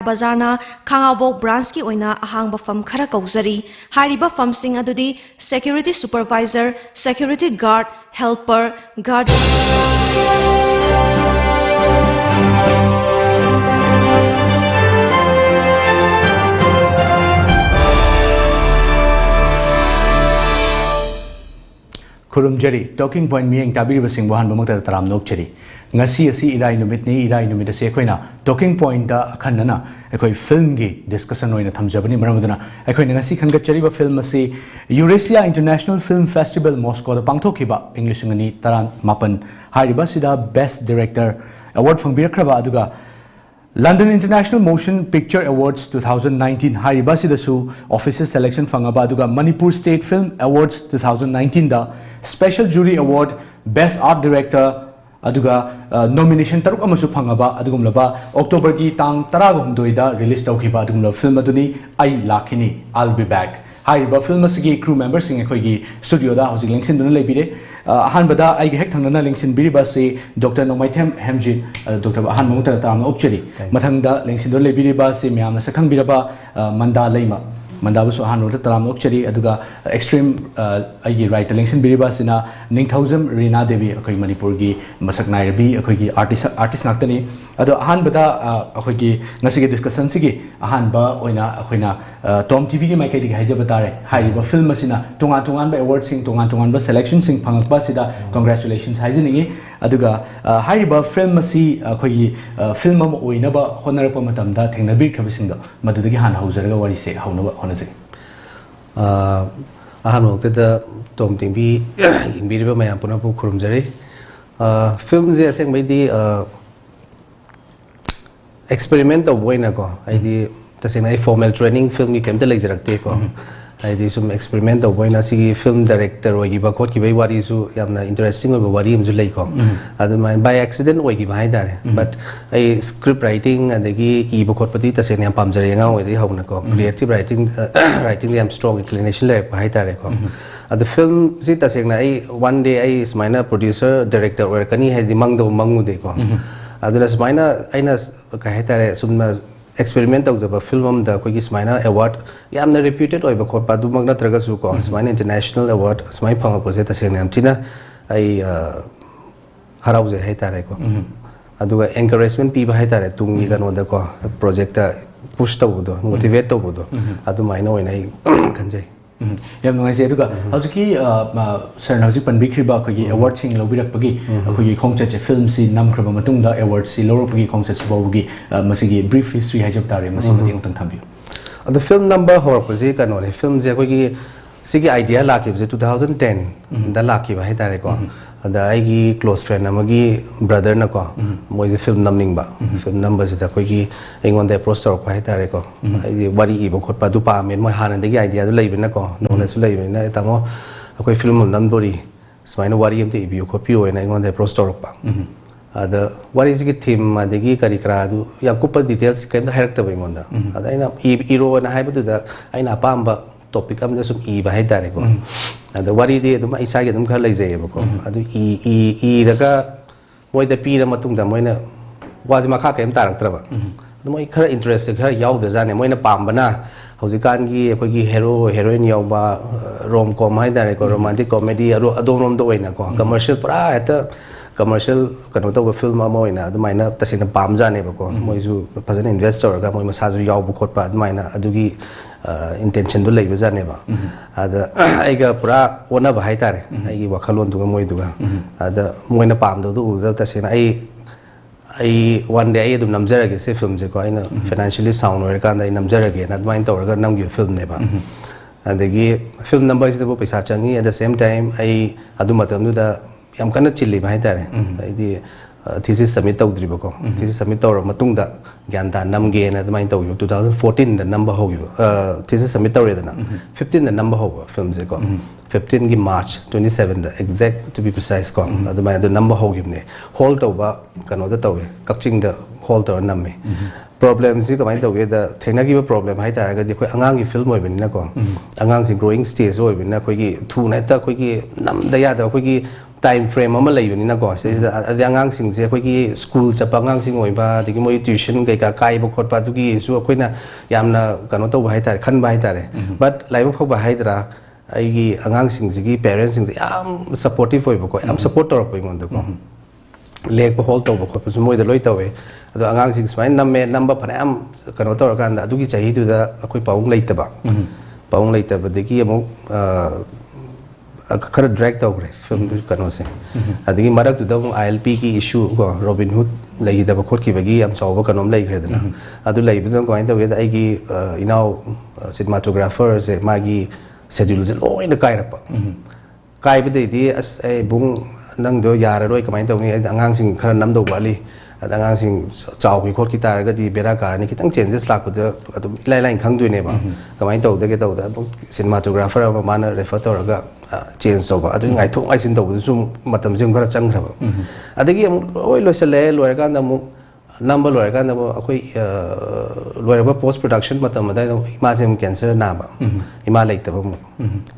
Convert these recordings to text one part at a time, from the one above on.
Bazarna Khangabok branch ki oina ahang bafam khara kauzari hariba famsing adudi security supervisor, security guard, helper, guard Kurumjari talking point miyeng tabiri basing buhan bamagtar taram nokchari ngasi asi irai numit ase ekhoina talking point da khanna ekhoi film gi discussion oina thamjabani maramuduna ekhoi ngasi khanga chari ba film asi Eurasia International Film Festival Moscow da pangthokhiba English ngani taran mapan hariba sida best director award phangbirakhraba aduga London International Motion Picture Awards 2019 hariba sidasu officer selection fangaba aduga Manipur State Film Awards 2019 da Special Jury Award Best Art Director aduga nomination taruk amasu fangaba adugumlaba October gi tang 12 da release tawkhiba adugumla film aduni I Lakhini I'll Be Back hariba film asigi crew members sing ekhoi studio da hojik lengsin duna lebire ahanbada ai hek thangna lengsin biriba se Dr. Nomaithem Hemjin Dr. Ahan Mungtar Tam Okcheri mathangda lengsin duna lebiriba se myamna sakhang biraba manda leima Mandabusu Hanu Taram Okcheri aduga extreme agi right lengsin biriba sina Ningthausam Rina Devi akoi Manipur gi masak nairabi akoi gi artist naktani ado ahan bada akoi gi ngasige discussion sigi ahan ba oina akoina Tom TV gi maikai dig haija batare hariba film asina tungan ba award sing tungan ba selection sing phangakba sida congratulations haijiningi aduga hariba film asi akoi gi film am oina ba honarapa matamda thengnabi khabisingda madudagi han haujaraga wari se haunaba Ahanokta Tom TV in Biriba Mayapuna Kurumjari. Films are saying maybe experiment of Wainago. I did the formal training film you came to Laseracteco. I did some experiment of Wainasi film director or give a quote give what is interesting over what him to Lako. By accident or give behind that. But I script writing and the ebook petita saying I'm Pamjarianga with the Honako. Creative writing writing I'm strong inclination like behind that. The film Zita saying one day I is minor producer director or can he had the Mangdo Mangudeko. Others minor Inas Kaheta Summa experiment of the film the Quigis Minor Award. I am reputed over Padu Magna Tragasuko, Smine International Award, Smine Pangaposeta Senamtina. I Harauze Hetareko. I do encouragement people Hetare to me than the project pushed over, motivate over. I do my know and I can say. Yam no say duga hauski sir hausi panbikri ba khoi award sing lobirak pagi khoi khongcha che film si namkhra ba matung da award si loro pagi khongcha si bawgi masigi brief history haijab tare masi mating tang thambi the film number hor pasi kanone film je khoi sigi idea lakhi je 2010 da lakhi ba hetare ko da ai close friend amagi brother na ko moi film namning ba film number se da khoi gi engon da poster pa hetare ko ai wari i bo khot pa du pa men moi hanan de idea du leibina ko no na su leibina tamo khoi film nambori smaina wari am te bi ko pi oi na engon da poster pa ada wari is gi theme ma de gi kari kra du ya kupa details kem da harak ta ba engon da ada ina iro na hai bu da aina pamba topic am jasum I ba hetare ko ada wari de dum isa ge dum kha lai jay ko adu I daga moi da pi ra matung da moi na waji ma kha kem tarak tra ba dum moi khara interest khara yaw da jane moi na pam bana hojikan gi ko gi hero heroine yaw ba rom com hai da ko romantic comedy aro adom rom do waina ko commercial pra eta commercial kano to film ma moi na dum na tasina pam jane ba ko moi ju phajana investor ga moi ma sa ju yaw bu khot pa dum na adu gi intention do leiba jane ba ada aiga pura ona ba haitare ai wakhalon du moi du ada moina pam do du da tasina ai one day ai dum namjarage se film je ko aina financially sound or kan ai namjarage na dmain to ga nam film ne ba adagi film number is the paisa changi at the same time ai adu matam du da yam kana chilli ba haitare ai di thesis submit tawdri ba ko thesis submit tawra matung da gyan da nam ge na dmain taw 2014 the number ho thesis submit tawre da na 15 the number ho film je ko 15 gi March 27 the exact to be precise ko admai the number ho gi ne hall taw ba kano da tawe kakching da hall taw nam me problem si kamai taw ge da thena gi problem hai ta ga di khoi angang gi film oi bin na ko angang si growing stage oi bin na khoi gi thu na ta khoi gi nam da ya da khoi gi time frame ama leibani na ko se adi angang sing je khoi ki school chapa angang sing oi ba digi moi tuition kai ka kai bo khot pa tu ki su khoi na yamna kano to ba hai tar khan ba hai tar but laiba phok ba hai dra ai gi angang sing ji gi parents sing yam supportive oi ba ko yam support tor ko ngon ko leg ba hol to ba khot pa su moi da loi tawe ado angang sing smai namme number phana am kano tor kan da du gi chahi tu da khoi paung leita ba paung leita ba digi amo खर drag तौरे film कनो से अदगी मरक तुदा ILP की issue को robin hood लेगिदब खोटखिबगी हम चावब कनोम लेग्रेदना अदु लेबिदन coin तौगे आइगी इनाउ cinematographer से मागी schedule से लोइन काइरप काइबदेदी अस ए बुंग नंग दो याररोय कमाइन तौनी अंगांग सिंग खर नमदो वाली अंगांग सिंग चावगी खोटखि तारगदी बेरा कारनी खितंग चेंजेस लाकद अदु इलाइ लाइन खंगदुने बा कमाइन तौदगे तौदा सिनेमाटोग्राफर अब माना refer तौरगा change over adu ngai thong ai sin tawbu sum matam jing khara chang khaba adagi am oi loisale loira kan da mu number loira kan da mu akoi loira ba post production matam da ma sem cancer na ba ima leita ba mu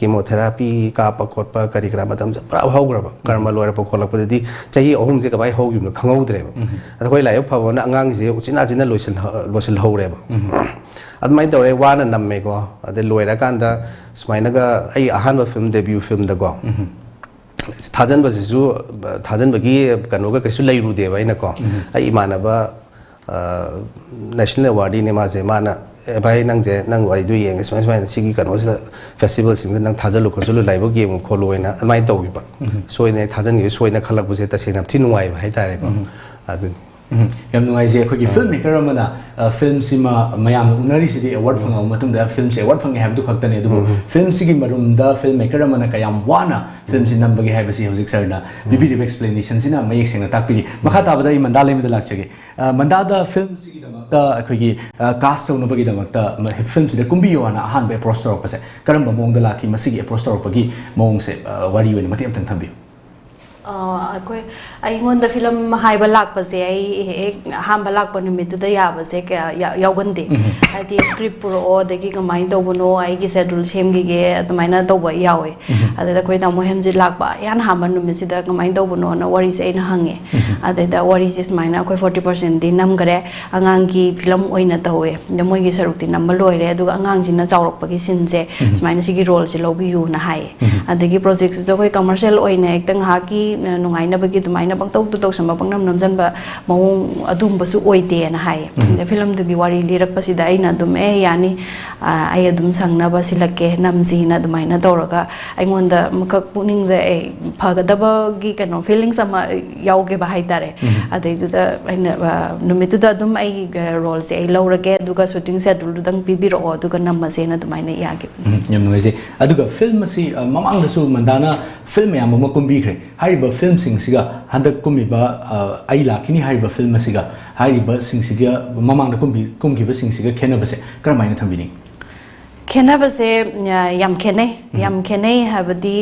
chemotherapy ka pa khot pa kari kra matam pra hau gra ba karma loira pa kholak pa di chahi ahum je ka bai hau yum khangau dre ba adoi lai pha ba na angang je uchina jina loisal hau re ba admai tore wana namme ko ade loira kan da smaina ga ai ahan film debut film da go thajan basisu thajan bagi kanu ga kaisu leiru de ba ina ko ai imana ba national award ni ma je mana bai nang je nang wari du yeng smaina sigi kanu sa festival sing nang thajan lu ko lu lai bo game ko loina amai to bi ba soine thajan gi soina khalak bu je ta senam thi nuai ba hai tare ko adu yam nungai je khoi filmmaker amana film sima mayam unari sidi award phanga matung da film se award phanga have du khaktane du film sigi marum da filmmaker amana kayam wana film sin number gi have si hojik sir na bb explanation sina mayek sena takpi makha ta bada mandale mi da lakchage mandada film sigi da makta khoi gi cast no bagi da makta film sida kumbi wana han be prostor pase karamba mong da lakhi masigi prostor pagi mong se wari wen mati am tang thambi अखोई अइंगोंदा film हाइबा लाकपसे हाम लाकप निमितुदा याबसे यावगंदे आदि script पुरो दगी कमाइन तौबनो आइगी schedule सेमगिगे अदमाइना तौबा यावे अददा कोइ तामो हेमजि लाकबा यान हाम निमिसिदा कमाइन तौबनो न वरी से इन हंगे अददा वरी से स्माइना कोइ 40% दि नमगरे अंगांगी फिल्म ओइना तौवे द मोइगी सरुक्ति नंबर लोइरे अदुगा अंगांजिना चावरकपगी सिनसे स्माइना सिगी रोल से लौबियु ना हाय अदगी प्रोजेक्ट से कोइ कमर्शियल ओइना एकदंग हाकी नुंगाइना बगी दुमाइना बंगतौ तौ सम बंगनम नमजनबा मौं अदुमबसु ओइदे ना हाय फिल्म दुगी वारी लिरकपसिदा आइना दुम ए यानी आई अदुम संगनाबा सिलके नमजिना दुमाइना तौरगा आइंगोंदा मकक पुनिंग दे फगदबगी कनो फीलिंग्स अमा यावगे बा हाइतारे अदैदुदा आइना नुमितुदा दुम आई रोल से आई लौरगे दुगा शूटिंग शेड्यूल दुदंग पिबिरो दुगा नमसेना दुमाइना यागे यम नोइजे अदुगा फिल्म सी ममांगदसु मंदाना फिल्म याम मकुंबी खरे हाइबा फिल्म सिंग सिगा हंदक कुमिबा आई लाखिनी हाइबा फिल्म सिगा हाइबा सिंग सिगा ममांगदा कुमगिबा सिंग सिगा खेनबसे करमाइना थंबिनी खेनबसे याम खेने हाबदी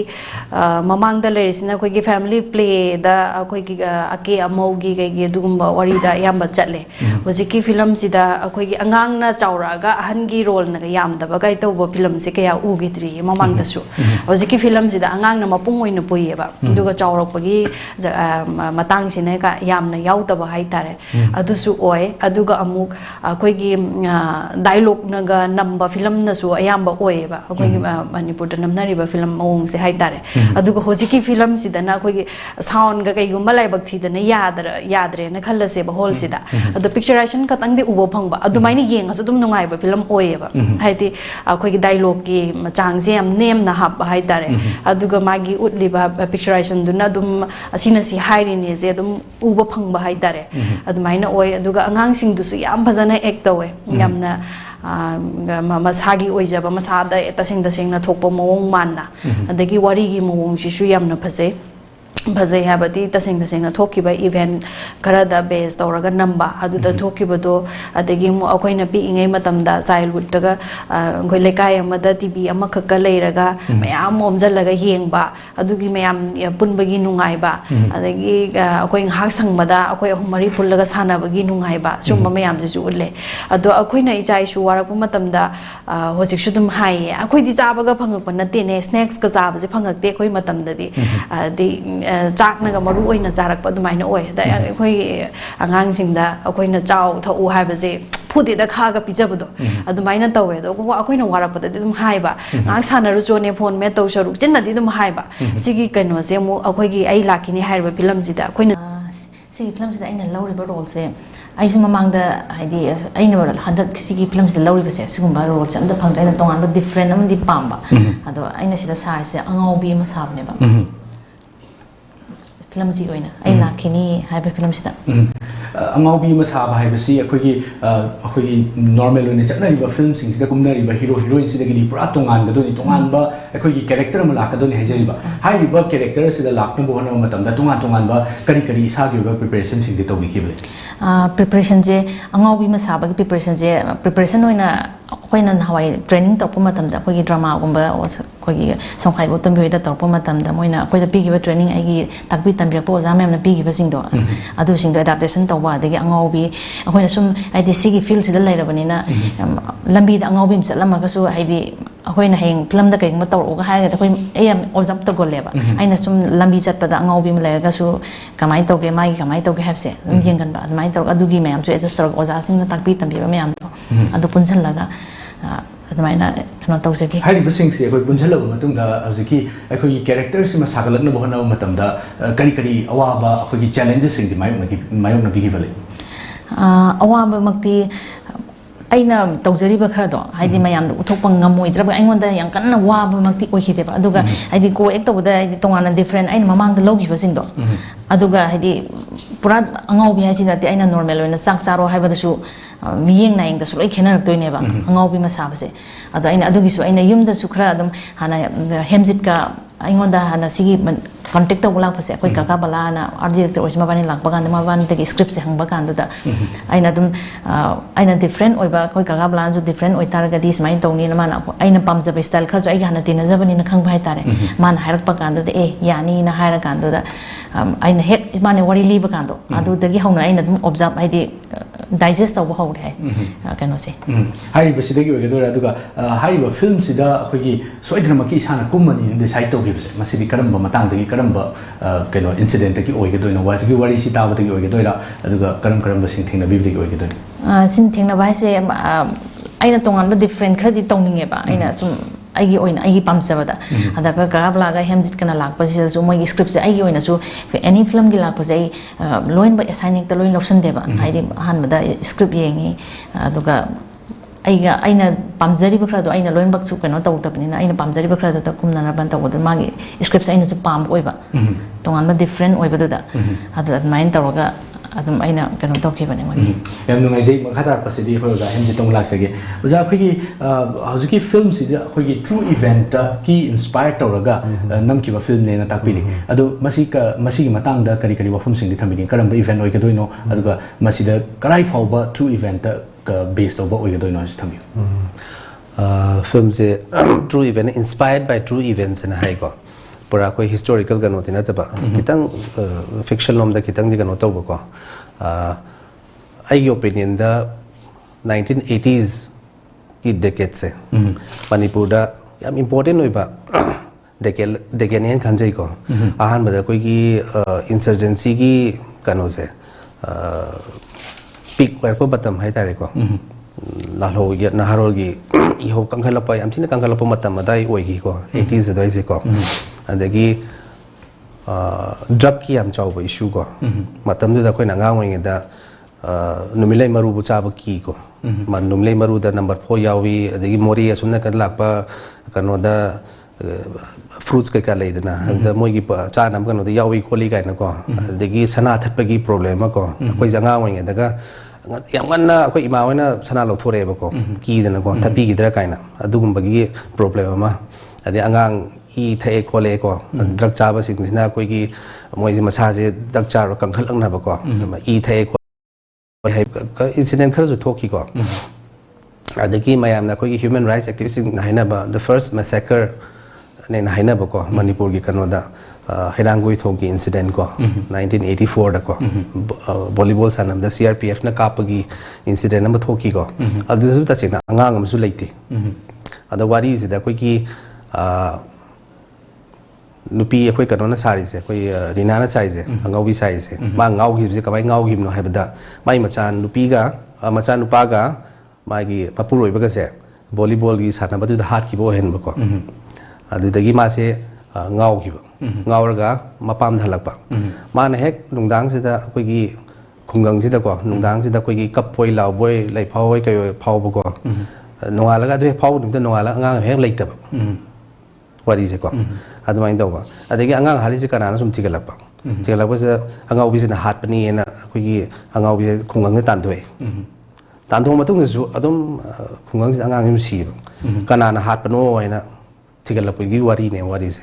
ममांग द लेरिसना कोई की फैमिली प्ले दा कोई की अके अमौगी के दुगुंबा वरी दा याम चले होजि की फिल्म सिदा कोई की अंगांग ना चावरागा अहन की रोल ना याम दबा गाय तो फिल्म से कया उगित्री ममांग दसु होजि की फिल्म सिदा अंगांग ना मपुंग ओइन पुयेबा दुगा चावरकपगी मतांग सिने का याम ना याव दबा हाय तारे अदुसु ओय अदुगा अमुक कोई की डायलॉग नगा नंबर फिल्म नसु अयाम्बा ओयेबा अखोई मणिपुर द नमनरिबा फिल्म मौंग से हाय तारे अदुगा होजिकी फिल्म सिदना अखोई साउंड गा कईगुम्बा लाइबक थीदना यादरे न खल्लसे बा होल सिदा अदु पिक्चराइजेशन खतंग दे उबो फंगबा अदुमाइनी येंगसु दुम नुंगाइबा फिल्म ओयेबा हाइदि अखोई डायलॉग की चांगसे हम नेम ना हाब हाय तारे अदुगा मागी उतलिबा पिक्चराइजेशन दुना दुम असिना सि हाइरिने जे दुम उबो फंगबा हाय तारे अदुमाइना ओय अदुगा अंगांग सिंग दुसु याम फजना एक्ट तवे यामना मसागी ओइजबा मसादा तसिंग तसिंग ना थोकपो मवोंग मानना अदगी वारीगी मवोंग सिसु यामना फजे फजे हाबती तसिंग तसिंग ना थोकिबा इवेंट खरादा बेस तौरगा नंबा अदुदा थोकिबदो अदगी मु अखोइना पि इंगै मतमदा चाइल्डहुड तगा अखोइ लेकाय अमदा टीवी अमा खक्का लेरगा मयाम मोमजलगा येंगबा अदुगी मयाम पुनबगी नुंगाइबा अदगी अखोइ हाक संगबदा अखोइ अहुमरी पुल्लगा सानाबगी नुंगाइबा सुम्बा मयाम जिसु उले अदो अखोइना इचाइसु वारकपा मतमदा होजिकसु दुम हाइए अखोइदि चाबगा फंगकपा नतेने स्नैक्स का चाबजे फंगकते अखोइ मतमददि ꯆꯥꯛꯅꯒ ꯃꯔꯨ ꯑꯣꯏꯅ ꯆꯥꯔꯛꯄ ꯑꯗꯨꯃꯥꯏꯅ ꯑꯣꯏ ꯑꯗ ꯑꯩꯈꯣꯏ ꯑꯉꯥꯡꯁꯤꯡꯗ ꯑꯩꯈꯣꯏꯅ ꯆꯥꯎ ꯊꯛꯎ ꯍꯥꯏꯕꯁꯦ ꯐꯨꯗꯦꯗ ꯈꯥꯒ ꯄꯤꯖꯕꯗꯣ ꯑꯗꯨꯃꯥꯏꯅ ꯇꯧꯋꯦ ꯑꯗꯣ ꯑꯩꯈꯣꯏꯅ ꯋꯥꯔꯛꯄꯗꯗꯤ ꯑꯗꯨꯝ ꯍꯥꯏꯕ ꯉꯥꯏꯍꯥꯛ ꯁꯥꯟꯅꯔꯨꯆꯣꯅꯦ ꯐꯣꯟ ꯃꯦꯠ ꯇꯧ ꯁꯔꯨꯛ ꯆꯤꯟꯅꯗꯤ ꯑꯗꯨꯝ ꯍꯥꯏꯕ ꯁꯤꯒꯤ ꯀꯩꯅꯣꯁꯦ ꯑꯃꯨꯛ ꯑꯩꯈꯣꯏꯒꯤ ꯑꯩ ꯂꯥꯛꯈꯤꯅꯤ ꯍꯥꯏꯔꯤꯕ ꯐꯤꯂꯝꯁꯤꯗ ꯑꯩꯈꯣꯏꯅ ꯁꯤꯒꯤ ꯐꯤꯂꯝꯁꯤꯗ ꯑꯩꯅ ꯂꯧꯔꯤꯕ ꯔꯣꯜꯁꯦ ꯑꯩꯁꯨ ꯃꯃꯥꯡꯗ ꯍꯥꯏꯗꯤ ꯑꯩꯅ ꯍꯟꯗꯛ ꯁꯤꯒꯤ ꯐꯤꯂꯝꯁꯤꯗ ꯂꯧꯔꯤꯕꯁꯦ ꯁꯤꯒꯨꯝꯕ ꯔꯣꯜꯁꯦ ꯑꯝꯇ ꯐꯪꯗ꯭ꯔꯦ ꯑꯩꯅ ꯇꯣꯉꯥꯟꯕ ꯗꯤꯐ꯭ꯔꯦꯟ ꯑꯃꯗꯤ ꯄꯥꯝꯕ ꯑꯗꯣ ꯑꯩꯅ ꯁꯤꯗ ꯁꯥꯔꯤꯁꯦ ꯑꯉꯥꯎꯕꯤ ꯑꯃ ꯁꯥꯕꯅꯦꯕ ꯐꯤꯂꯝꯁꯤ ꯑꯣꯏꯅ ꯑꯩ ꯂꯥꯛꯈꯤꯅꯤ ꯍꯥꯏꯕ ꯐꯤꯂꯝꯁꯤꯗ ꯑꯉꯥꯎꯕꯤ ꯑꯃ ꯁꯥꯕ ꯍꯥꯏꯕꯁꯤ ꯑꯩꯈꯣꯏꯒꯤ ꯅꯣꯔꯃꯦꯜ ꯑꯣꯏꯅ ꯆꯠꯅꯔꯤꯕ ꯐꯤꯂꯝꯁꯤꯡꯁꯤꯗ ꯀꯨꯝꯅꯔꯤꯕ ꯍꯤꯔꯣ ꯍꯤꯔꯣꯏꯟꯁꯤꯗꯒꯤꯗꯤ ꯄꯨꯔꯥ ꯇꯣꯉꯥꯟꯒꯗꯣꯏꯅꯤ ꯇꯣꯉꯥꯟꯕ ꯑꯩꯈꯣꯏꯒꯤ ꯀꯦꯔꯦꯛꯇꯔ ꯑꯃ ꯂꯥꯛꯀꯗꯣꯏꯅꯤ ꯍꯥꯏꯖꯔꯤꯕ ꯍꯥꯏꯔꯤꯕ ꯀꯦꯔꯦꯛꯇꯔ ꯑꯁꯤꯗ ꯂꯥꯛꯅꯕ ꯍꯣꯠꯅꯕ ꯃꯇꯝꯗ ꯇꯣꯉꯥꯟꯕ ꯀꯔꯤ ꯏꯁꯥꯒꯤ ꯑꯣꯏꯕ ꯄ꯭ꯔꯤꯄꯦꯔꯦꯁꯟꯁꯤꯡꯗꯤ ꯇꯧꯕꯤꯈꯤꯕꯅꯤ ꯄ꯭ꯔꯤꯄꯦꯔꯦꯁꯟꯁꯦ ꯑꯉꯥꯎꯕꯤ ꯑꯃ ꯁꯥꯕꯒꯤ ꯄ꯭ꯔꯤꯄꯦꯔꯦꯁꯟꯁꯦ ꯄ꯭ꯔꯤꯄꯦꯔꯦꯁꯟ ꯑꯣꯏꯅ ꯑꯩꯈꯣꯏꯅ ꯅꯍꯥꯟꯋꯥꯏ ꯇ꯭ꯔꯦꯅꯤꯡ ꯇꯧꯔꯛꯄ ꯃꯇꯝꯗ ꯑꯩꯈꯣꯏꯒꯤ ꯗ꯭ꯔꯃꯥꯒꯨꯝꯕ ꯑꯩꯈꯣꯏꯒꯤ ꯁꯣꯡꯈꯥꯏꯕ ꯇꯣꯝꯕꯤꯍꯣꯏꯗ ꯇꯧꯔꯛꯄ ꯃꯇꯝꯗ ꯃꯣꯏꯅ ꯑꯩꯈꯣꯏꯗ ꯄꯤꯈꯤꯕ ꯇ꯭ꯔꯦꯅꯤꯡ ꯑꯩꯒꯤ ꯇꯥꯛꯄꯤ ꯇꯝꯕꯤꯔꯛꯄ ꯑꯣꯖꯥ ꯃꯌꯥꯝꯅ ꯄꯤꯈꯤꯕꯁꯤꯡꯗꯣ ꯑꯗꯨꯁꯤꯡꯗꯣ ꯑꯦꯗꯥꯞꯇꯦꯁꯟ ꯇꯧꯕ ꯑꯗꯒꯤ ꯑꯉꯥꯎꯕꯤ ꯑꯩꯈꯣꯏꯅ ꯁꯨꯝ ꯍꯥꯏꯗꯤ ꯁꯤꯒꯤ ꯐꯤꯜꯁꯤꯗ ꯂꯩꯔꯕꯅꯤꯅ ꯂꯝꯕꯤꯗ ꯑꯉꯥꯎꯕꯤ ꯑꯃ ꯆꯠꯂꯝꯃꯒꯁꯨ ꯍꯥꯏꯗꯤ ꯑꯩꯈꯣꯏꯅ ꯍꯌꯦꯡ ꯐꯤꯂꯝꯗ ꯀꯩꯒꯨꯝꯕ ꯇꯧꯔꯛꯎꯒ ꯍꯥꯏꯔꯒꯗꯤ ꯑꯩꯈꯣꯏ ꯑꯩ ꯌꯥꯝ ꯑꯣꯕꯖꯥꯔꯞ ꯇꯧꯒꯜꯂꯦꯕ ꯑꯩꯅ ꯁꯨꯝ ꯂꯝꯕꯤ ꯆꯠꯄꯗ ꯑꯉꯥꯎꯕꯤ ꯑꯃ ꯂꯩꯔꯒꯁꯨ ꯀꯃꯥꯏꯅ ꯇꯧꯒꯦ ꯃꯥꯒꯤ ꯀꯃꯥꯏꯅ ꯇꯧꯒꯦ ꯍꯥꯏꯕꯁꯦ ꯑꯗꯨꯝ ꯌꯦꯡꯒꯟꯕ ꯑꯗꯨꯃꯥꯏꯅ ꯇꯧꯔꯒ ꯑꯗꯨꯒꯤ ꯃꯌꯥꯝꯁꯨ ꯑꯦꯗꯖꯁ ꯇꯧꯔꯒ ꯑꯣꯖꯥꯁꯤꯡꯅ ꯇꯥꯛꯄꯤ ꯇꯝꯕꯤꯕ ꯃꯌꯥꯝꯗꯣ ꯑꯗꯨ ꯄꯨꯟꯁꯤꯜꯂꯒ ꯑꯗꯨꯃꯥꯏꯅ ꯀꯩꯅꯣ ꯇꯧꯖꯒꯦ ꯍꯥꯏꯔꯤꯕꯁꯤꯡꯁꯦ ꯑꯩꯈꯣꯏ ꯄꯨꯟꯁꯤꯜꯂꯕ ꯃꯇꯨꯡꯗ ꯍꯧꯖꯤꯛꯀꯤ ꯑꯩꯈꯣꯏꯒꯤ ꯀꯦꯔꯦꯛꯇꯔꯁꯤꯃ ꯁꯥꯒꯠꯂꯛꯅꯕ ꯍꯣꯠꯅꯕ ꯃꯇꯝꯗ ꯀꯔꯤ ꯑꯋꯥꯕ ꯑꯩꯈꯣꯏꯒꯤ ꯆꯦꯂꯦꯟꯖꯦꯁꯁꯤꯡꯗꯤ ꯃꯥꯌꯣꯛꯅꯕꯤꯈꯤꯕ ꯂꯩ ꯑꯋꯥꯕꯃꯛꯇꯤ ꯑꯩꯅ ꯇꯧꯖꯔꯤꯕ ꯈꯔꯗꯣ ꯍꯥꯏꯗꯤ ꯃꯌꯥꯝꯗ ꯎꯠꯊꯣꯛꯄ ꯉꯝꯃꯣꯏꯗ꯭ꯔꯕ ꯑꯩꯉꯣꯟꯗ ꯌꯥꯝ ꯀꯟꯅ ꯋꯥꯕꯃꯛꯇꯤ ꯑꯣꯏꯈꯤꯗꯦꯕ ꯑꯗꯨꯒ ꯍꯥꯏꯗꯤ ꯀꯣ ꯑꯦꯛ ꯇꯧꯕꯗ ꯍꯥꯏꯗꯤ ꯇꯣꯉꯥꯟꯅ ꯗꯤꯐ꯭ꯔꯦꯟ ꯑꯩꯅ ꯃꯃꯥꯡꯗ ꯂꯧꯈꯤꯕꯁꯤꯡꯗꯣ ꯑꯗꯨꯒ ꯍꯥꯏꯗꯤ ꯄꯨꯔꯥ ꯑꯉꯥꯎꯕꯤ ꯍꯥꯏꯁꯤ ꯅꯠꯇꯦ ꯑꯩꯅ ꯅꯣꯔꯃꯦꯜ ꯑꯣꯏꯅ ꯆꯥꯛ ꯆꯥꯔꯣ ꯍꯥꯏꯕꯗꯁꯨ ꯃꯤꯠꯌꯦꯡ ꯅꯥꯌꯦꯡꯗꯁꯨ ꯂꯣꯏ ꯈꯦꯠꯅꯔꯛꯇꯣꯏꯅꯦꯕ ꯑꯉꯥꯎꯕꯤ ꯑꯃ ꯁꯥꯕꯁꯦ ꯑꯗꯣ ꯑꯩꯅ ꯑꯗꯨꯒꯤꯁꯨ ꯑꯩꯅ ꯌꯨꯝꯗꯁꯨ ꯈꯔ ꯑꯗꯨꯝ ꯍꯥꯟꯅ ꯍꯦꯝꯖꯤꯠꯀ ꯑꯩꯉꯣꯟꯗ ꯍꯥꯟꯅ ꯁꯤꯒꯤ ꯀꯣꯟꯇꯦꯛ ꯇꯧꯕ ꯂꯥꯛꯄꯁꯦ ꯑꯩꯈꯣꯏ ꯀꯀꯥ ꯕꯂꯥꯅ ꯑꯥꯔꯠ ꯗꯤꯔꯦꯛꯇꯔ ꯑꯣꯏꯁꯤ ꯃꯕꯥꯅꯤ ꯂꯥꯛꯄ ꯀꯥꯟꯗ ꯃꯕꯥꯅꯤꯗꯒꯤ ꯁ꯭ꯀ꯭ꯔꯤꯞꯁꯦ ꯍꯪꯕ ꯀꯥꯟꯗꯨꯗ ꯑꯩꯅ ꯑꯗꯨꯝ ꯑꯩꯅ ꯗꯤꯐ꯭ꯔꯦꯟ ꯑꯣꯏꯕ ꯑꯩꯈꯣꯏ ꯀꯀꯥ ꯕꯂꯥꯅꯁꯨ ꯗꯤꯐ꯭ꯔꯦꯟ ꯑꯣꯏꯇꯥꯔꯒꯗꯤ ꯁꯨꯃꯥꯏꯅ ꯇꯧꯅꯤꯅ ꯃꯥꯅ ꯑꯩꯅ ꯄꯥꯝꯖꯕ ꯁ꯭ꯇꯥꯏꯜ ꯈꯔꯁꯨ ꯑꯩꯒ ꯍꯥꯟꯅ ꯇꯤꯟꯅꯖꯕꯅꯤꯅ ꯈꯪꯕ ꯍꯥꯏꯇꯥꯔꯦ ꯃꯥꯅ ꯍꯥꯏꯔꯛꯄ ꯀꯥꯟꯗꯨꯗ ꯌꯥꯅꯤꯅ ꯍꯥꯏꯔ ꯀꯥꯟꯗꯨꯗ ꯑꯩꯅ ꯍꯦꯛ ꯃꯥꯅ ꯋꯥꯔꯤ ꯂꯤꯕ ꯀꯥꯟꯗꯣ ꯑꯗꯨꯗꯒꯤ ꯍꯧꯅ ꯑꯩꯅ ꯑꯗꯨꯝ ꯑꯣꯕꯖꯥꯔꯞ ꯍꯥꯏꯗꯤ ꯗꯥꯏꯖꯦꯁ ꯇꯧꯕ ꯍꯧꯔꯦ ꯍꯥꯏ ꯀꯩꯅꯣꯁꯦ ꯍꯥꯏꯔꯤꯕꯁꯤꯗꯒꯤ ꯑꯣꯏꯒꯗꯣꯏꯔꯥ ꯑꯗꯨꯒ ꯍꯥꯏꯔꯤꯕ ꯐꯤꯜꯝꯁꯤꯗ ꯑꯩꯈꯣꯏꯒꯤ ꯁꯣꯏꯗꯅꯃꯛꯀꯤ ꯏꯁꯥꯅ ꯀꯨꯝꯃꯅꯤ ꯗꯤꯁꯥꯏꯠ ꯇꯧꯈꯤꯕꯁꯦ ꯃꯁꯤꯗꯤ ꯀꯔꯝꯕ ꯃꯇꯥꯡꯗꯒꯤ ꯀꯔꯝꯕ ꯀꯩꯅꯣ ꯏꯟꯁꯤꯗꯦꯟꯇꯒꯤ ꯑꯣꯏꯒꯗꯣꯏꯅꯣ ꯍꯧꯖꯤꯛꯀꯤ ꯋꯥꯔꯤꯁꯤ ꯇꯥꯕꯗꯒꯤ ꯑꯣꯏꯒꯗꯣꯏꯔꯥ ꯑꯗꯨꯒ ꯀꯔꯝꯕꯁꯤꯡ ꯊꯦꯡꯅꯕꯤꯕꯗꯒꯤ ꯑꯣꯏꯒꯗꯣꯏꯅꯣ ꯁꯤꯟ ꯊꯦꯡꯅꯕ ꯍꯥꯏꯁꯦ ꯑꯩꯅ ꯇꯣꯉꯥꯟꯕ ꯗꯤꯐ꯭ꯔꯦꯟ ꯈꯔꯗꯤ ꯇꯧꯅꯤꯡꯉꯦꯕ ꯑꯩꯅ ꯁꯨꯝ ꯑꯩꯒꯤ ꯑꯣꯏꯅ ꯑꯩꯒꯤ ꯄꯥꯝꯖꯕꯗ ꯑꯗ ꯀꯀꯥ ꯕꯂꯥꯒ ꯍꯦꯝꯖꯤꯠꯀꯅ ꯂꯥꯛꯄꯁꯤꯗꯁꯨ ꯃꯣꯏꯒꯤ ꯁ꯭ꯀ꯭ꯔꯤꯞꯁꯦ ꯑꯩꯒꯤ ꯑꯣꯏꯅꯁꯨ ꯑꯦꯅꯤ ꯐꯤꯂꯝꯒꯤ ꯂꯥꯛꯄꯁꯦ ꯑꯩ ꯂꯣꯏꯅꯃꯛ ꯑꯦꯁꯥꯏꯟ ꯍꯦꯛꯇ ꯂꯣꯏ ꯂꯧꯁꯟꯗꯦꯕ ꯍꯥꯏꯗꯤ ꯑꯍꯥꯟꯕꯗ ꯁ꯭ꯀ꯭ꯔꯤꯞ ꯌꯦꯡꯉꯤ ꯑꯗꯨꯒ ꯑꯩꯅ ꯄꯥꯝꯖꯔꯤꯕ ꯈꯔꯗꯣ ꯑꯩꯅ ꯂꯣꯏꯅꯃꯛꯁꯨ ꯀꯩꯅꯣ ꯇꯧꯗꯕꯅꯤꯅ ꯑꯩꯅ ꯄꯥꯝꯖꯔꯤꯕ ꯈꯔꯗꯨꯗ ꯀꯨꯝꯅꯅꯕ ꯇꯧꯕꯗ ꯃꯥꯒꯤ ꯁ꯭ꯀ꯭ꯔꯤꯞꯁꯦ ꯑꯩꯅꯁꯨ ꯄꯥꯝꯕ ꯑꯣꯏꯕ ꯇꯣꯉꯥꯟꯕ ꯗꯤꯐ꯭ꯔꯦꯟ ꯑꯣꯏꯕꯗꯨꯗ ꯑꯗꯨꯃꯥꯏꯅ ꯇꯧꯔꯒ ꯑꯗꯨꯝ ꯑꯩꯅ ꯀꯩꯅꯣ ꯇꯧꯈꯤꯕꯅꯦ ꯃꯣꯏꯒꯤ ꯌꯥꯝ ꯅꯨꯡꯉꯥꯏꯖꯩ ꯃꯈꯥ ꯇꯥꯔꯛꯄꯁꯤꯗꯤ ꯑꯩꯈꯣꯏ ꯑꯣꯖꯥ ꯍꯦꯝꯖꯤꯠ ꯑꯃꯨꯛ ꯂꯥꯛꯆꯒꯦ ꯑꯣꯖꯥ ꯑꯩꯈꯣꯏꯒꯤ ꯍꯧꯖꯤꯛꯀꯤ ꯐꯤꯜꯝꯁꯤꯗ ꯑꯩꯈꯣꯏꯒꯤ ꯇ꯭ꯔꯨ ꯏꯚꯦꯟꯠꯀꯤ ꯏꯟꯁꯄꯥꯌꯔ ꯇꯧꯔꯒ ꯅꯝꯈꯤꯕ ꯐꯤल्मꯅꯦꯅ ꯇꯥꯛꯄꯤꯔꯤ ꯑꯗꯣ ꯃꯁꯤꯒꯤ ꯃꯇꯥꯡꯗ ꯀꯔꯤ ꯋꯥꯐꯝꯁꯤꯡꯗꯤ ꯊꯝꯕꯤꯅꯤ ꯀꯔꯝꯕ ꯏꯚꯦꯟꯠ ꯑꯣꯏꯒꯗꯣꯏꯅꯣ ꯑꯗꯨꯒ ꯃꯁꯤꯗ ꯀꯔꯥꯏ ꯐꯥꯎꯕ ꯇ꯭ꯔꯨ ꯏꯚꯦꯟꯠꯇ ꯕꯦꯁ ꯇꯧꯕ ꯑꯣꯏꯒꯗꯣꯏꯅꯣ ꯍꯥꯏꯕꯁꯤ ꯊꯝꯕꯤꯌꯨ ꯐꯤल्मꯁꯦ true event inspired by true events ꯍꯥꯏꯅ ꯍꯥꯏꯀꯣ पूरा कोई हिस्टोरिकल कनोती नतबा खितंग फिक्शन लोम दा खितंग दी कनो तौबो को आई ओपिनियन दा 1980s की डेकेड से मणिपुर दा याम इंपोर्टेंट होइबा डेकेनियन खंजई को आहान बदा कोई की इंसर्जेंसी की कनो से पीक वर्को बतम है तारे को लालो या नहारोगी इहो कंखलपा याम थिन कंखलपा मतम मदाई ओइगी को 80s दai से को अदगी ड्रग की याम चाव इशू को मतम दुदा कोई नंगा होइगे दा नुमिलै मरु बु चाब की को मन नुमिलै मरु दा नंबर 4 यावी अदगी मोरी असुन कन लापा कनो दा फ्रूट्स के का लेदना दा मोगी चा नम कनो दा यावी खोली गायना को अदगी सना थतपगी प्रॉब्लम को कोई जंगा होइगे दागा यामगन्ना कोई इमा होइना सना लौथोरेबा को कीदना को थपी गिदरा कायना अदुगुंबगी प्रॉब्लम अमा अदे अंगांग ई थे खोले को ड्रग चाबा सिंगसिना कोई की मोई मसा से ड्रग चारो कंखलंगना को ई थे इंसिडेंट खरजु थोकी को अदगी मयामना कोई ह्यूमन राइट्स एक्टिविस्ट नाइनाबा द फर्स्ट मैसेकर ने नाइनाबा को मणिपुर की कनोदा हेरांगुई थोकी इंसिडेंट को 1984 दा को वॉलीबॉल सानम द सीआरपीएफ ना कापगी इंसिडेंट नंबर थोकी को अदुसु तसेना अंगांग अमसु लेते अद वारी सिदा कोई की nupi akoi kanona sari se akoi rina na sai se angaubi sai se ma ngau gi se kamai ngau gi no haibada mai machan nupi ga machan nupa ga magi papuroi baga se volleyball gi sana badu da hat ki bo hen ba ko adu dagi ma se ngau gi ba ngau raga mapam dhalak ba ma na hek nungdang se da akoi gi khungang se da ko nungdang se da akoi gi kap poi lau boy lai phau oi kai phau ba ko nongala ga du phau dum da nongala ngang hek lai ta ba wari se ko adu main dawa adagi angang hali se kana sum tigalakpa tigalakpa se angau bi se na hat pani ena akoi gi angau bi khungang ne tan doi tan thong matung su adum khungang se angang sim si kana na hat pano ena tigalakpa gi wari ne wari se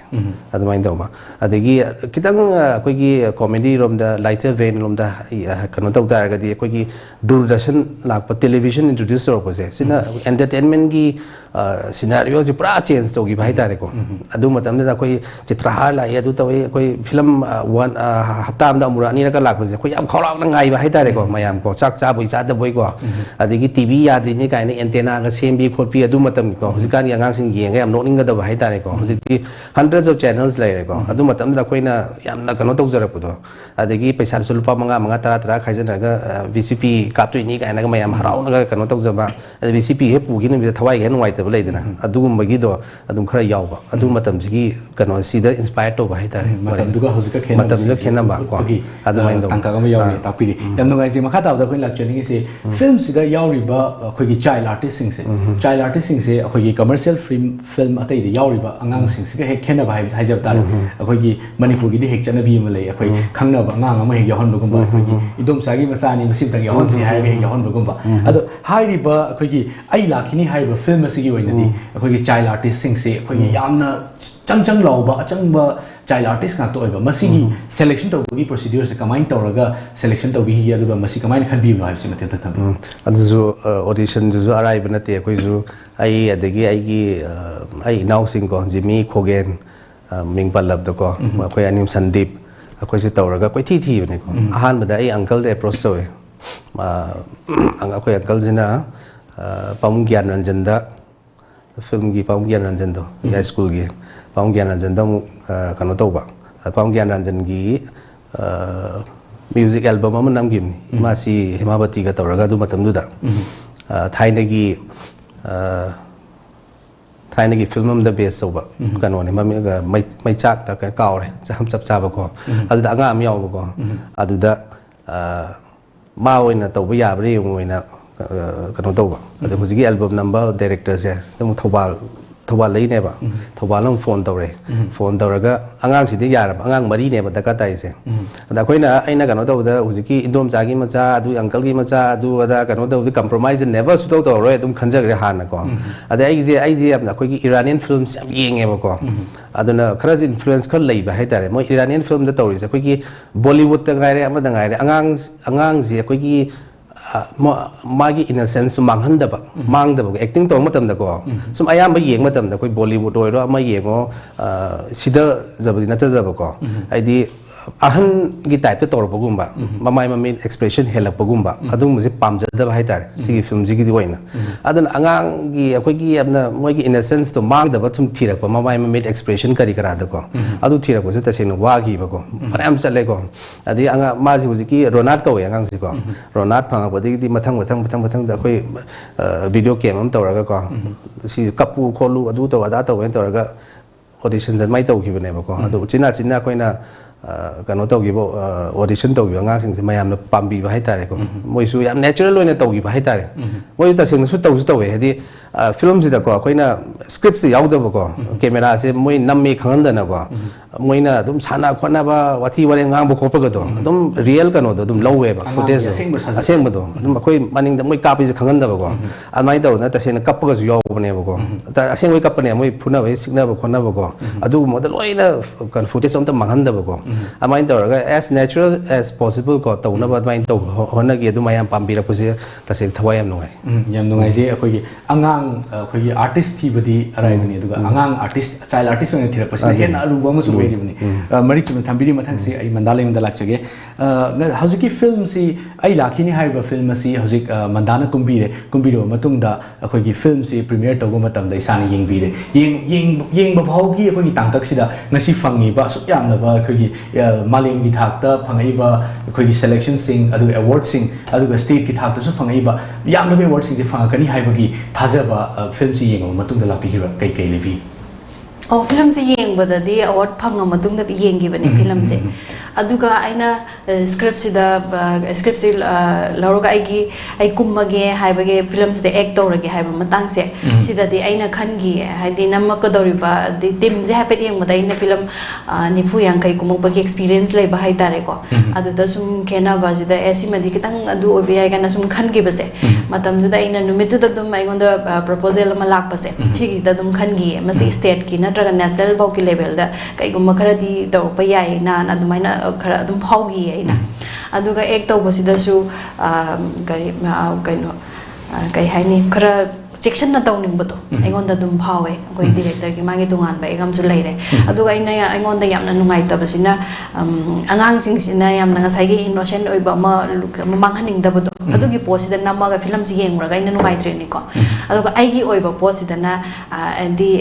adu main dawa adagi kitang akoi gi comedy rom da lighter vein rom da kano tau da ga di akoi gi durdarshan lakpa television introduce ro ko se sina entertainment gi scenario ji pura change to gi bhai tare ko adu matam da koi chitra ha la ya du tawai koi film one haptam da murani ra ka lak se koi am khawla na ngai bhai tare ko mayam ko chak cha boi cha da boi ko adigi tv ya di ni kai ni antenna ga sembi khotpi adu matam ko husikan yang sing yeng ga am noning ga da bhai tare ko husiti hundreds of channels lai ko adu matam da koi na yam na kano tau jara ko do adigi paisa su lupa manga manga tara tara khai jan ga vcp kap tu ni kai na ga mayam harau na ga kano tau jaba vcp he pu gi ni thawai ga nuai ta leidana adugum bagi do adum khara yawba adu matam jigi kano sida inspire to bai tare matam duga hozika khena matam duga khena ba ko adu main do tangka ga yawi tapiri yam ngai ji makha taw da khoi lecture ni se film siga yawi ba khoi gi child artist sing se child artist sing se khoi gi commercial film atai de yawi ba angang sing siga he khena ba hai jab tar khoi gi manipur gi de hek chana bi ma le khoi khangna ba angang ma hek yahon bugum ba khoi gi idom sagi masani masim tang yahon si hai hek yahon bugum ba ado hai ri ba khoi gi ai lakhini hai ba film asigi nadi akoi child artist sing se akoi yamna chang lawba achangba child artist ka to oiba masigi selection to gi procedure se kamai tawraga selection to gi aduga masi kamai khanbi no haibse mate ta tham adu audition ju arai bana te akoi ju ai adagi ai gi ai now sing ko jimmy khogen ming palab da ko akoi anim sandeep akoi se tawraga koi thi bane ko ahan bada ai uncle de approach to akoi uncle jina pam gyan ranjan da film gi pam gyan ranjan do high school gi pam gyan ranjan da kano to ba pam gyan ranjan gi music album am nam gi ni ma si hemabati ga tawraga du matam du da thaina gi film am da base so ba kano ne mami ga mai chak da ka kaw re cham chap cha ba ko adu da anga am yaw ba ko adu da ma oina to ba ya ba ri oina kano to ba adu hujigi album number director se tum thobal lei ne ba thobal long phone tawre phone tawraga angang sidi yara angang mari ne ba daka tai se ada koina aina kano to da hujigi indom jagi macha adu uncle gi macha adu ada kano to compromise never su to ro dum khanjagre han ko ada ai je apna koi gi iranian films am yenge ba ko aduna khara influence khar lei ba hai tare mo iranian film da tawri se koi gi bollywood ta ngai re ama da ngai re angang je koi gi magi innocence manghandaba mangdaba acting to matam da ko sum ayam ba yeng matam da koi bollywood oiro ama yengo sida zabadi na tajaba ko aidi ahan gi type to torpagumba mamai mami expression helapagumba adum muzi pamjada hai tare sigi film ji gi diwaina adan angang gi akoi gi apna moi gi innocence to mangdaba thum thirak pa mamai mami expression kari kara da ko adu thirak ko ta sen wa gi ba ko phanam chale ko adi anga ma ji ki ronat ko angang si ko ronat phanga ko di mathang da koi video game am tawraga ko si kapu kholu adu to ada to wen tawraga audition jan mai taw ki bane ba ko adu china koina kano tau gi bo audition tau gi angang sing se mayam na pambi ba hai tare ko moi su yam natural loina tau gi ba hai tare moi ta sing su tau he di film ji da ko koina script se yaw da ba ko camera se moi namme khangan da na ko moi na dum sana khona ba wathi wale ngang bo khop ga do dum real kano do dum low ba footage aseng ba do dum koi maning da moi copy se khangan da ba ko amai da na ta se na kap ga su yaw ba ne ba ko ta aseng moi kap ne moi phuna ba sikna ba khona ba ko adu mo da loina kan footage om ta manghan da ba ko amai tawraga as natural as possible ko tawna ba main taw hona gi adu mayam pambira ko se ta se thawai yam nungai je akoi gi angang akoi gi artist thi badi arai bani aduga angang artist child artist ne thira pasina hen aru ba ma su ꯍꯥꯏꯈꯤꯕꯅꯤ ꯃꯔꯤ ꯆꯨꯝꯅ ꯊꯝꯕꯤꯔꯤ ꯃꯊꯪꯁꯤ ꯑꯩ ꯃꯟꯗꯥꯂꯩꯃꯗ ꯂꯥꯛꯆꯒꯦ ꯍꯧꯖꯤꯛꯀꯤ ꯐꯤꯜꯝꯁꯤ ꯑꯩ ꯂꯥꯛꯈꯤꯅꯤ ꯍꯥꯏꯔꯤꯕ film ꯑꯁꯤ ꯍꯧꯖꯤꯛ ꯃꯟꯗꯥꯅ ꯀꯨꯝꯕꯤꯔꯕ ꯃꯇꯨꯡꯗ ꯑꯩꯈꯣꯏꯒꯤ ꯐꯤल्मꯁꯤ ꯄ꯭ꯔꯤꯃꯤꯌꯔ ꯇꯧꯕ ꯃꯇꯝꯗ ꯏꯁꯥꯅ ꯌꯦꯡꯕꯤꯔꯦ ꯌꯦꯡꯕ ꯐꯥꯎꯒꯤ ꯑꯩꯈꯣꯏꯒꯤ ꯇꯥꯡꯀꯛꯁꯤꯗ ꯉꯁꯤ ꯐꯪꯉꯤꯕ ꯑꯁꯨꯛ ꯌꯥꯝꯅꯕ ꯑꯩꯈꯣꯏꯒꯤ ꯃꯥꯂꯦꯝꯒꯤ ꯊꯥꯛꯇ ꯐꯪꯉꯛꯏꯕ ꯑꯩꯈꯣꯏꯒꯤ ꯁꯦꯂꯦꯛꯁꯟꯁꯤꯡ ꯑꯗꯨꯒ ꯑꯦꯋꯥꯔꯗꯁꯤꯡ ꯑꯗꯨꯒ ꯁ꯭ꯇꯦꯠꯀꯤ ꯊꯥꯛꯇꯁꯨ ꯐꯪꯉꯛꯏꯕ ꯌꯥꯝꯂꯕ ꯑꯦꯋꯥꯔꯗꯁꯤꯡꯁꯦ ꯐꯪꯉꯛꯀꯅꯤ ꯍꯥꯏꯕꯒꯤ ꯊꯥꯖꯕ ꯐꯤल्मꯁꯤ ꯌꯦꯡꯉꯕ ꯃꯇꯨꯡꯗ ꯂꯥꯛꯄꯤꯈꯤꯕ ꯀꯩ ꯂꯩꯕꯤ Oh, film si yeng bada di award phang amatung da yeng gi bani film se aduga aina script si da script si lauroga ai kummage haibage film si da act tawrage haiba matang se sida di aina khan gi haidi namma ka doriba di tim je hapet yeng bada ina film nifu yang kai kumuk bagi experience lai ba hai tare ko adu da sum kena ba ji da esi madi kitang adu obi ai kana sum khan gi base matam da aina numitu da dum ai gonda proposal ma lak base thigi da dum khan gi masi state ki na national bauki level da kai gumma khara di to pa yai na adumaina khara adum phaugi aina aduga ek to bosida su kai haini khara section na tawning bato aingon da dum phawe koi director ki magi dungan ba egam su leire aduga aina aingon da yamna nungai tabasina angang sing sina yamna ngasai gi innocent oi ba ma manghaning da bato adugi posida namaga film si yengra ga ina nungai training ko aduga ai gi oi ba posida na andi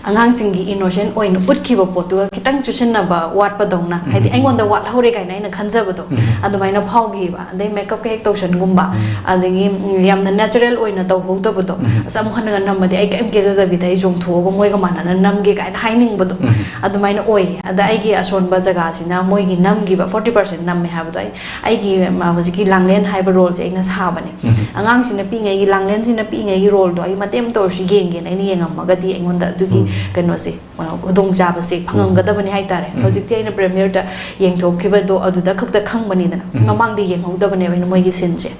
angang singi innocent oin utkiba potuga kitang chusinna ba wat pa dongna haidi aingon da wat hore kai na khanza ba do adumaina phaugi ba dai makeup ke tawshan gumba adagi yamna natural oina taw ho da ba do asam khana nam madi ai kem ke za da bi dai jong tho go moi ga manana nam ge kai haining ba do adumaina oi ada ai gi ason ba jaga sina moi gi nam gi ba 40% nam me ha ba dai ai gi ma hojiki langlen hai ba role se ina sa ba ne angang sina pi ngai gi langlen sina pi ngai gi role do ai matem tor si geng ge ai ni yengam ma ga di aingon da dugi kano se dong ja ba se phangam ga da bani hai tare hojik ai na premier da yeng thok khiba do adu da khak da khang bani da mamang di yeng ho da bani bani moi gi sin je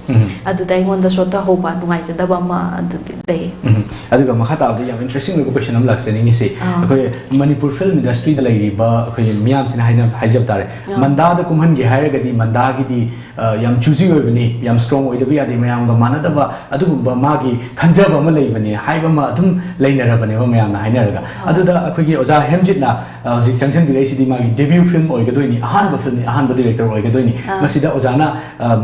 adu da ingon da sota ho ba nungai je da ba ma adu dei adu ga makha ta ab yam interesting lo question am lak se ni se akoi manipur film industry da lai ri ba akoi miyam sin haina haijab tare manda da kumhan gi haira ga di manda gi di yam choosy oi bani yam strong oi da bi ade mayam ga mana da ba adu ba ma gi khanjaba ma lai bani haiba ma adum lainara bani ba mayam na haina ga adu da akoi gi oja hemjit na hojik junction bi lai si di ma gi debut film oi ga doini ahan ba film ahan ba director oi ga doini masida oja na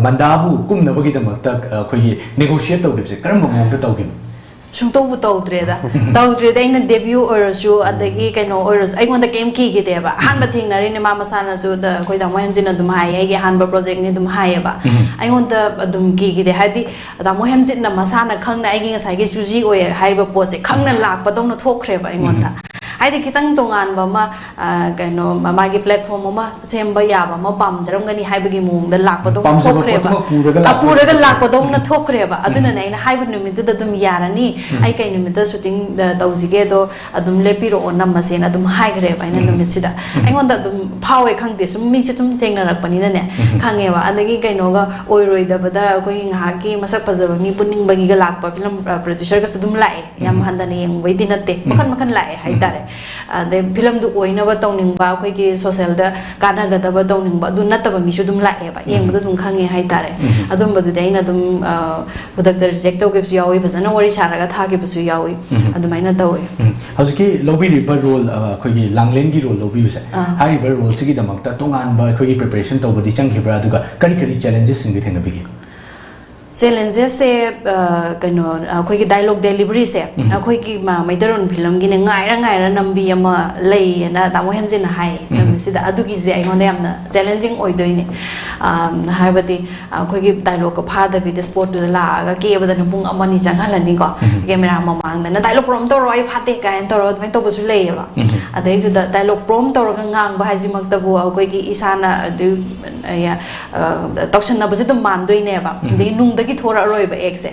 manda bu kumna ba gi da mak tak akoi gi negotiate taw dibse karam ba mong da taw gi Sungto bu tawdre da ina debut orasu adagi kaino oras aingon da game ki gi deba han ba thing nari ne mama sana su da koi da mohem jin dum hai ai gi han ba project ni dum hai ba aingon da dum ki gi de hadi da mohem jin na masana khang na ai gi ngasai gi suji oi hai ba po se khang na lak pa dong na thokre ba aingon da ai de kitang tongan ba ma kaino ma gi platform ma sem ba ya ba ma pam jaram gani hai ba gi mung da lak pa dong thokre ba apura ga lak pa dong na thokre ba aduna nei na hai ba numit da dum yarani ai kai numit shooting tawjige do adum lepiro onam masen adum hai gre ba ina numit sida aingon da dum phawe khangde sum mi che tum tengna rak pani na ne khange ba adagi kaino ga oi roi da ba da koi nga ki masak pajaba mi puning bagi ga lak pa film producer ga sudum lae yam handa ne yeng wei dinate makan lae hai tare de film du oina ba tawning ba koi ki social da kana ga da ba tawning ba du natta ba mi sudum lae ba yeng ba dum khange hai tare adum ba du de ina dum product reject to ge yawi ba sana wari chara ga tha ge ba su yawi adumaina tawi hojiki lobi ri ba role koi gi langlen gi role lobi se hai ba role sigi da mak ta tongan ba koi gi preparation to ba di chang khibra aduga kari challenges sing gi thena bi challenges se kano khoi gi dialogue delivery se khoi gi ma maidaron film gi ne ngai ra nambi ama lei na ta mo hemjin hai sida adu gi je aingon yamna challenging oi doine haibati khoi gi dialogue ko pha da bi the sport to la ga ke ba da pung amani changhalani ko camera mamang da na dialogue prom to roi phate ka en to ro mai to bu su lei ba adai ju da dialogue prom to ro ga ngang ba haji mak ta bu khoi gi isana du ya tokshan na bu je dum man doine ba de nung da ki thora roi ba ek se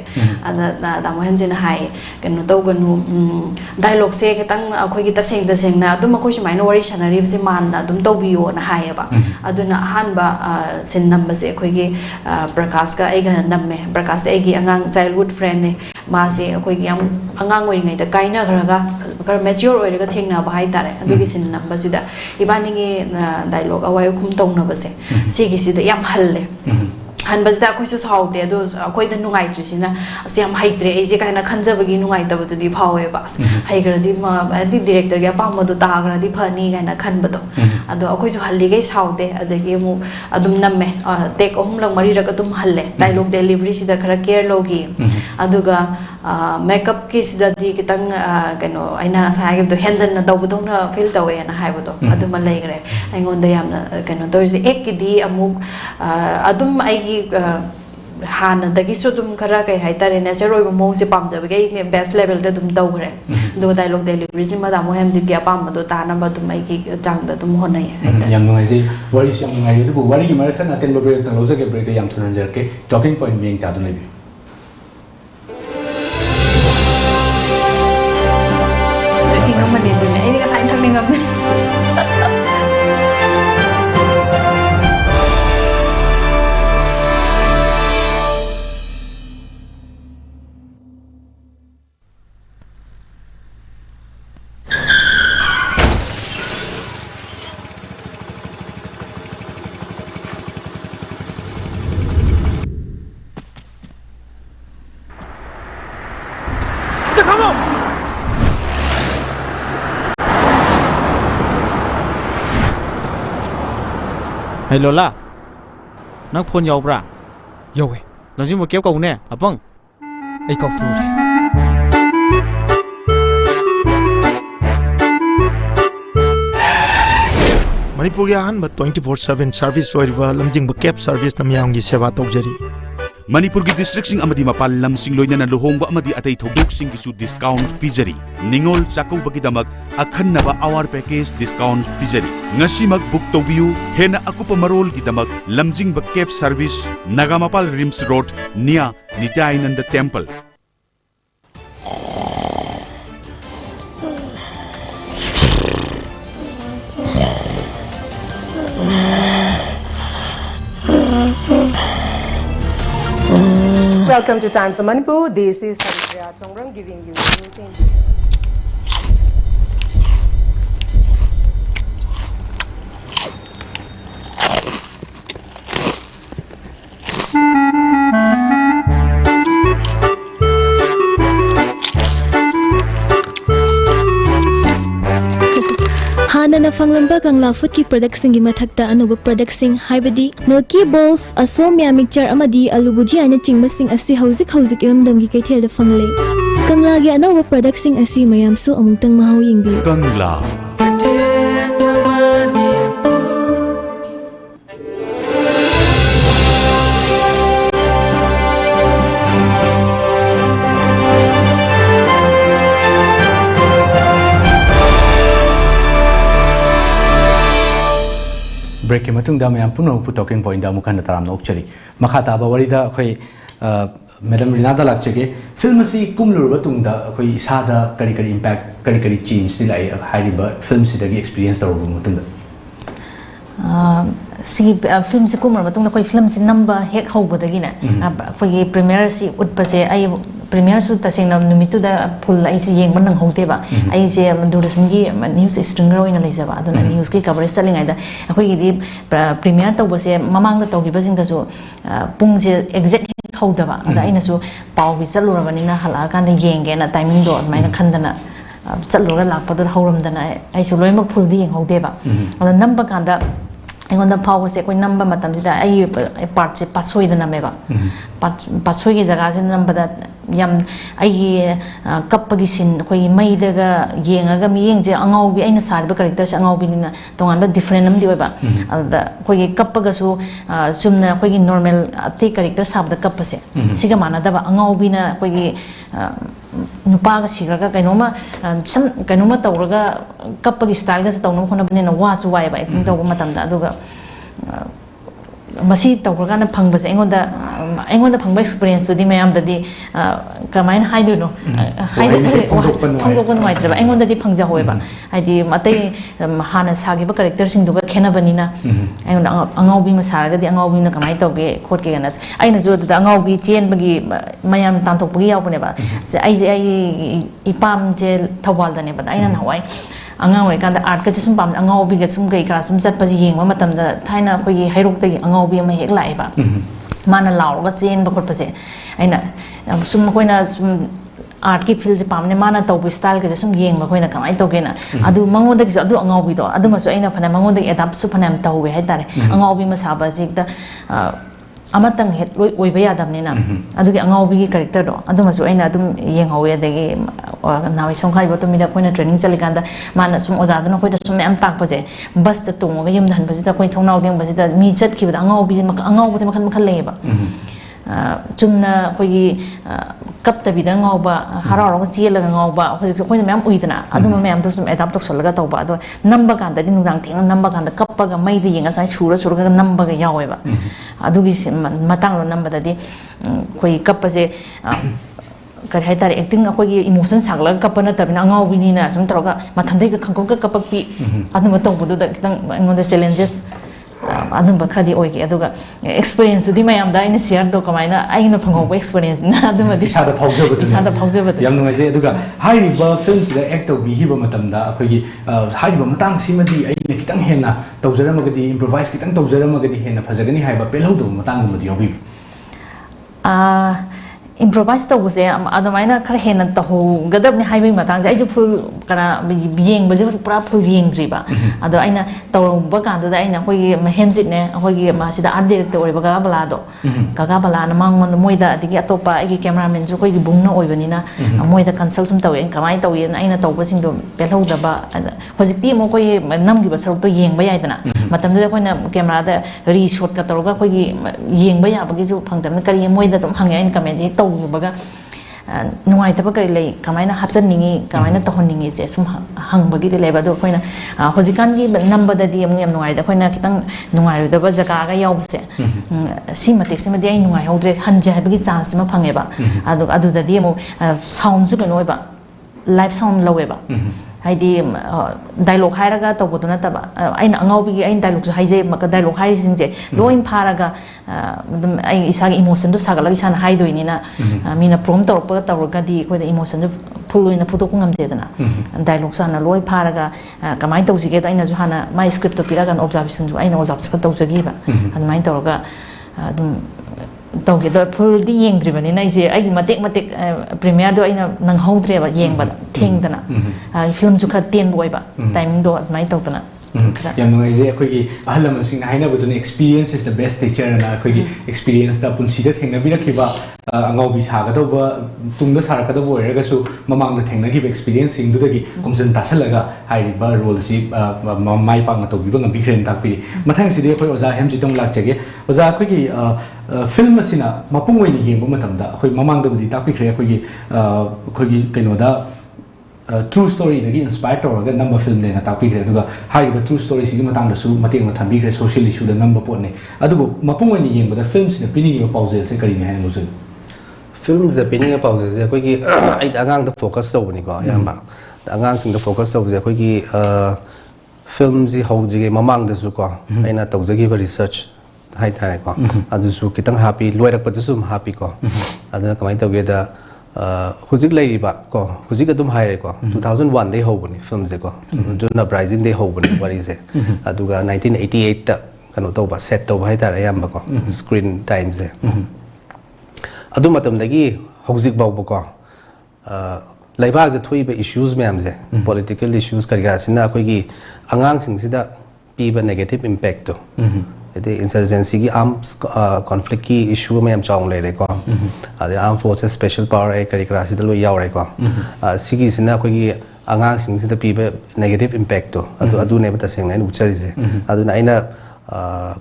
ada da mo hen jin hai kan to ganu dialogue se ketang khoi gi ta seng na dum khoi mai no wari sanari se man na dum to biyo na hai ba aduna han ba sin number se khoi gi prakash ka ai ga namme prakash ai gi angang childhood friend ne ma se khoi gi am angang oi ngai da kaina ga kar mature oi ga thengna ba hai tare adu gi sin number si da ibani gi dialogue awai khum tong na ba se si gi si da yam halle ꯍꯟꯕꯁꯤꯗ ꯑꯩꯈꯣꯏꯁꯨ ꯁꯥꯎꯗꯦ ꯑꯗꯣ ꯑꯩꯈꯣꯏꯗ ꯅꯨꯡꯉꯥꯏꯇ꯭ꯔꯤꯁꯤꯅ ꯑꯁ ꯌꯥꯝ ꯍꯩꯇ꯭ꯔꯦ ꯑꯩꯁꯦ ꯀꯥꯏꯅ ꯈꯟꯖꯕꯒꯤ ꯅꯨꯡꯉꯥꯏꯇꯕꯗꯨꯗꯤ ꯐꯥꯎꯋꯦꯕ ꯑꯁ ꯍꯩꯈ꯭ꯔꯗꯤ ꯍꯥꯏꯗꯤ ꯗꯤꯔꯦꯛꯇꯔꯒꯤ ꯑꯄꯥꯝꯕꯗꯣ ꯇꯥꯈ꯭ꯔꯗꯤ ꯐꯅꯤ ꯀꯥꯏꯅ ꯈꯟꯕꯗꯣ ꯑꯗꯣ ꯑꯩꯈꯣꯏꯁꯨ ꯍꯜꯂꯤꯈꯩ ꯁꯥꯎꯗꯦ ꯑꯗꯒꯤ ꯑꯃꯨꯛ ꯑꯗꯨꯝ ꯅꯝꯃꯦ ꯇꯦꯛ 3ꯂꯛ 4ꯔꯛ ꯑꯗꯨꯝ ꯍꯜꯂꯦ ꯗꯥꯏꯂꯣꯛ ꯗꯦꯂꯤꯚꯔꯤꯁꯤꯗ ꯈꯔ ꯀꯦꯌꯔ ꯂꯧꯈꯤ ꯑꯗꯨꯒ ꯃꯦꯀꯞꯀꯤꯁꯤꯗꯗꯤ ꯈꯤꯇꯪ ꯀꯩꯅꯣ ꯑꯩꯅ ꯉꯁꯥꯏ ꯍꯥꯏꯈꯤꯕꯗꯣ ꯍꯦꯟꯖꯟꯅ ꯇꯧꯕꯗꯧꯅ ꯐꯤꯜ ꯇꯧꯋꯦꯅ ꯍꯥꯏꯕꯗꯣ ꯑꯗꯨꯃ ꯂꯩꯈ꯭ರೆ ꯑꯩꯉꯣꯟꯗ ꯌꯥꯝꯅ ꯀꯩꯅꯣ ꯇꯧꯔꯤꯁꯦ ꯑꯦꯛꯀꯤꯗꯤ ꯑꯃꯨꯛ ꯑꯗꯨꯝ ꯑꯩꯒꯤ ꯍꯥꯟꯅꯗꯒꯤꯁꯨ ꯑꯗꯨꯝ ꯈꯔ ꯀꯩ ꯍꯥꯏꯇꯥꯔꯦ ꯅꯦꯆꯔ ꯑꯣꯏꯕ ꯃꯑꯣꯡꯁꯦ ꯄꯥꯝꯖꯕꯒꯤ ꯑꯩ ꯕꯦꯁ ꯂꯦꯚꯦꯜꯗ ꯑꯗꯨꯝ ꯇꯧꯈ꯭ರೆ ꯑꯗꯨꯒ ꯗꯥꯏꯂꯣꯛ ꯗꯦꯂꯤꯚꯔꯤꯁꯤꯃ ꯇꯥꯃꯣ ꯍꯦꯝꯖꯤꯠꯀꯤ ꯑꯄꯥꯝꯕꯗꯣ ꯇꯥꯅꯕ ꯑꯗꯨꯝ ꯑꯩꯒꯤ ꯆꯥꯡꯗ ꯑꯗꯨꯝ ꯍꯣꯠꯅꯩ ꯍꯥꯏꯇꯥꯔꯦ ꯌꯥꯝ ꯅꯨꯡꯉꯥꯏꯖꯩ ꯋꯥꯔꯤꯁꯨ ꯌꯥꯝ ꯅꯨꯡꯉꯥꯏꯔꯤ ꯑꯗꯨꯕꯨ ꯋꯥꯔꯤꯒꯤ ꯃꯔꯛꯇ ꯑꯇꯦꯟꯕ ꯕ꯭ꯔꯦꯛꯇꯪ ꯂꯧꯖꯒꯦ ꯕ꯭ꯔꯦꯛꯇ ꯌꯥꯝ ꯊꯨꯅ ꯍꯟꯖꯔꯛꯀꯦ ꯇꯣꯀꯤꯡ ꯄꯣꯏꯟꯠ ꯃꯤꯠꯌꯦꯡ ꯇꯥꯗꯨꯅ ꯂꯩꯕꯤꯌꯨ ꯊꯛꯅꯤꯡꯉꯝꯕꯅꯦ ꯑꯗꯨꯅꯦ ꯑꯩꯗꯤ ꯉꯁꯥꯏ ꯊꯛꯅꯤꯡꯉꯝꯅꯦ Hey Lola, nang phone yaw bra? Yaw eh. Langsim mo kep kau ne, apang? Ay kau tu re. Manipuri ahan ba 24/7 service oiriba lamjing ba cab service na miyam gi seva tawjari. Manipur gi district sing amadi mapal lam sing loina na luhongba amadi atay thogok sing gisu discount pijari. Ningol chakau bagidamag akhanna ba awar package discount pijari. Ngasi mag book tobiu hena akupa marol gidamag lamjing ba cab service Nagamapal Rims Road near Nityananda Temple. Welcome to Times of Manipur. This is Sandhya Chongram giving you news in Hana na fanglamba kang lafut ki product singi mathakta anuba product sing haibadi milky balls asomya mixture amadi alubuji ana chingma sing asi hauzik iramdam gi kaithel da fangle kangla gi anuba product sing asi mayam su amungtang mahau yingbi Kangla break ke matung da mayam puno pu talking point da mukhan taram nok chari makha ta ba wari da khoi madam Rina da lakchege film si kumlur ba tung da khoi isa da kari impact kari change ti lai hari ba film si da gi experience da ru mutung da si film si kumar matung na koi film si number hek hobo da gina khoi premiere si utpa se ai premiere su tasing na numitu da full ai si yeng manang hote ba ai se duration gi news stringer oina leisa ba aduna news ki coverage saling ai da khoi gi premiere taw ba se mamang da taw gi ba sing da su pung se exact hoda ba ada aina su paw bi chalu rabani na hala kan da yeng ge na timing do mai na khandana chalu ga lakpa da horam da na ai su loi mak full di yeng hote ba ada number kan da ꯑꯩꯉꯣꯟꯗ ꯐꯥꯎꯕꯁꯦ ꯑꯩꯈꯣꯏ ꯅꯝꯕ ꯃꯇꯝꯁꯤꯗ ꯑꯩ ꯄꯥꯔꯠꯁꯦ ꯄꯥꯁꯣꯏꯗ ꯅꯝꯃꯦꯕ ꯄꯥꯁꯣꯏꯒꯤ ꯖꯒꯥꯁꯤꯗ ꯅꯝꯕꯗ ꯌꯥꯝ ꯑꯩꯒꯤ ꯀꯞꯄꯒꯤ ꯁꯤꯟ ꯑꯩꯈꯣꯏꯒꯤ ꯃꯩꯗꯒ ꯌꯦꯡꯉꯒ ꯃꯤꯠꯌꯦꯡꯁꯦ ꯑꯉꯥꯎꯕꯤ ꯑꯩꯅ ꯁꯥꯔꯤꯕ ꯀꯦꯔꯦꯛꯇꯔꯁꯦ ꯑꯉꯥꯎꯕꯤꯅꯤꯅ ꯇꯣꯉꯥꯟꯕ ꯗꯤꯐ꯭ꯔꯦꯟ ꯑꯃꯗꯤ ꯑꯣꯏꯕ ꯑꯗꯨꯗ ꯑꯩꯈꯣꯏꯒꯤ ꯀꯞꯄꯒꯁꯨ ꯆꯨꯝꯅ ꯑꯩꯈꯣꯏꯒꯤ ꯅꯣꯔꯃꯦꯜ ꯑꯇꯩ ꯀꯦꯔꯦꯛꯇꯔ ꯁꯥꯕꯗ ꯀꯞꯄꯁꯦ ꯁꯤꯒ ꯃꯥꯟꯅꯗꯕ ꯑꯉꯥꯎꯕꯤꯅ ꯑꯩꯈꯣꯏꯒꯤ nupaga sigraga kainoma sam kainoma tawraga kappagi style ga tawna khonabnena wasu waiba acting tawba matamda aduga masi tawraga na phangbase aingonda phangba experience to di mayam dadi kamain haiduno phangdokpan mai traba aingonda di phangja hoiba haidi matai hana sagi ba character sing duga khenabani na aingonda angaubi ma saraga di angaubi na kamai tawge khotke gana aina jo da angaubi chen bagi mayam tantokpagi yaupane ba se ai ipam je thawal dane ba aina nawai angang wai kan da art ka sum pam angaubi ga sum kai kra sum chat pa ji yeng ma matam da thaina khoi hairok ta angaubi ma hek lai ba mana lauraga chen ba khotpase aina sum koina sum art ki field pamne mana tawbu style ke sum yeng ba koina kamai to gena adu mangoda ki adu angaubi do adu masu aina phana mangoda adapt su phana am tawwe hai tare angaubi ma saba sikda amatang het oi ba yadam ni na adu ki angaubi ki character do adu masu aina adum yeng hawe adagi nawi songkhai bo to mi da koina training chalikanda mana sum oja dana koida sum am tak pase bus ta tunga yum dhan pase ta koi thongnau deng pase ta mi chat ki ba angaubi se makhan makhan le ba chumna koi kap ta bida ngauba harau ro chiel ga ngauba koi na mam uidana aduma mam to sum adapt tok solga tawba ado number kan da din nudang thing number kan da kappa ga mai di yenga sai sura sura ga number ga yawe ba adugi matang ro number da di koi kappa se kari hai tare acting akoi emotion sagla kappa na tabina ngaubi ni na sum taroga mathandai ga khangkong ka kapak pi aduma tawbu da kitang ngon da challenges adum ba khadi oigi aduga experience di mayam da ina share do kamaina aina phangau experience na adum di isa da phauja yam ngai je aduga hai ba films da act to bi hi ba matam da akoi gi hai ba matang simadi aina kitang henna tawjara magadi improvise kitang tawjara magadi henna phajagani hai ba pelhau do matang madi hobi improvise to buse adamaina khar hena to ho gadab ni highway matang ai ju full kana yeng ba ju pura full yeng driba ado aina to ba kan do aina koi hemsit ne koi gi ma sida art director oi ba ga bala do ga bala na mangon moi da digi atopa ai cameraman ju koi gi bungna oi bani na moi da consult sum taw en kamai taw yen aina to ba sing do pelhau da ba hojikti mo koi nam gi ba saruk to yeng ba yai dana matam da koi na camera da re shot ka taw ga koi gi yeng ba ya ba gi ju phangdam na kari moi da tum hang en comment ji baga nuai taba kari lei kamaina hapsan ningi kamaina tohon ningi je sum hang bagi de leba do koina hojikan gi number da di am yam nuai da koina kitang nuai da ba jaga ga yaw se si matik si madi ai nuai hodre hanja bagi chance ma phange ba adu da di mo sound su kanoi ba live sound lowe ba haidi dialogue hairaga tawbuduna taba aina angaubi ain dialogue haije maka dialogue hai singje loin pharaga ai isagi emotion do sagala isana haidoini na mina prom torpa tawga di ko da emotion do fuloina photo ko ngamde dana dialogue sana loi pharaga kamai tawjige da aina ju hana my script to piraga observation ju aina observe tawjagi ba anmai tawga dum tawge do full di yeng dribani na ise ai matek premiere do aina nang hautre ba yeng ba theng dana film ju khar ten boy ba timing do mai tawtana yam ngai je akoi gi ahlam sing na haina budun experience is the best teacher na akoi gi experience da punsi da thengna bi rakhiba angau bi sa ga do ba tungda sar ka do boy ga su mamang na thengna gi experience sing du da gi kumsan tasalaga hai ba role si mai pa na to bi ba ngam bi friend tak pi mathang si de akoi oza hem ji tong lak chege oza akoi gi film sina mapung wei ni yeng ba matam da akoi mamang da bi tak pi khre akoi gi kaino da true story dagi inspire to ga number film ne na ta pi gre duga hai ba true story si matang da su mating ma thambi gre social issue da number pot ne adugo mapung ni yeng ba da films ne pini ni pause se kari ne han lo films da pini pause se koi gi ai angang da focus so ni ko yamba angang sing da focus so se koi gi film ji ho ji ge mamang da su ko aina tawjagi ba research hai thare ko adu su kitang happy loirak pa su happy ko aduna kamai tawge da huzik lai ba ko huzik adum haire ko 2001 dei hobuni film je ko juna uprising dei hobuni wari je aduga 1988 ta kano to ba set to hai tara yamba ko screen time je adu matam dagi huzik ba ko laiba je thui ba issues me am je political issues kariga sina koi gi angang sing sida pi ba negative impact to the insurgency ki arms conflict ki issue में हम चाहूँ ले रहे को आधे armed forces special power एक करी करासी तो लो याव रहे को सिगी सिना कोई आंगांग सिंग सिदा पीबे negative impact तो अदु ने बता सेंग ने उच्चारी से अदु ना इना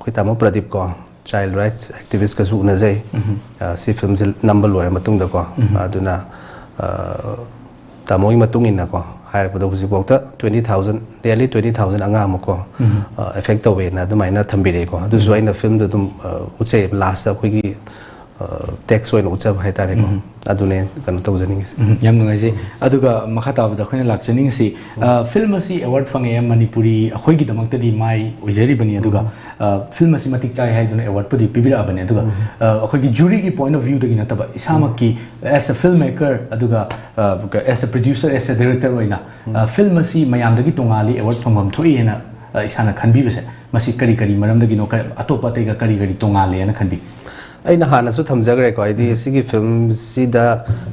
कोई तामो प्रदीप को child rights activist का सुन जाए सी film से number लो है मतुंग दो को अदु ना तामो ही मतुंग इन्ना को हायर पदों को सिपोक्ता 20,000 nearly 20,000 अंगाम को effect हो गए ना तो मायना थम्बी रहे को तो जो इन फिल्म तो तुम उच्चे last तक कोई text वाइन उच्चा है तारे को अदुने कन तो जनिंग यम नंगे जे अदुगा मखता बदा खोने लाक्चनिंग सी फिल्म सी अवार्ड फंगे मणिपुरी अखोई की दमक तदी माई उजरी बनी अदुगा फिल्म सी मतिक चाय है जोने अवार्ड पदी पिबिरा बने अदुगा अखोई की जूरी की पॉइंट ऑफ व्यू दगी नतबा इसामक की एज अ फिल्म मेकर अदुगा as a producer as a director होइना फिल्म सी मयाम दगी तोंगाली अवार्ड फंगम थोई हेना इसाना खनबी बसे मसी करी करी मरम दगी नो अतोपा तेगा करी करी तोंगाले ना खनबी ai na hana su thamjagre ko ai di sigi film si da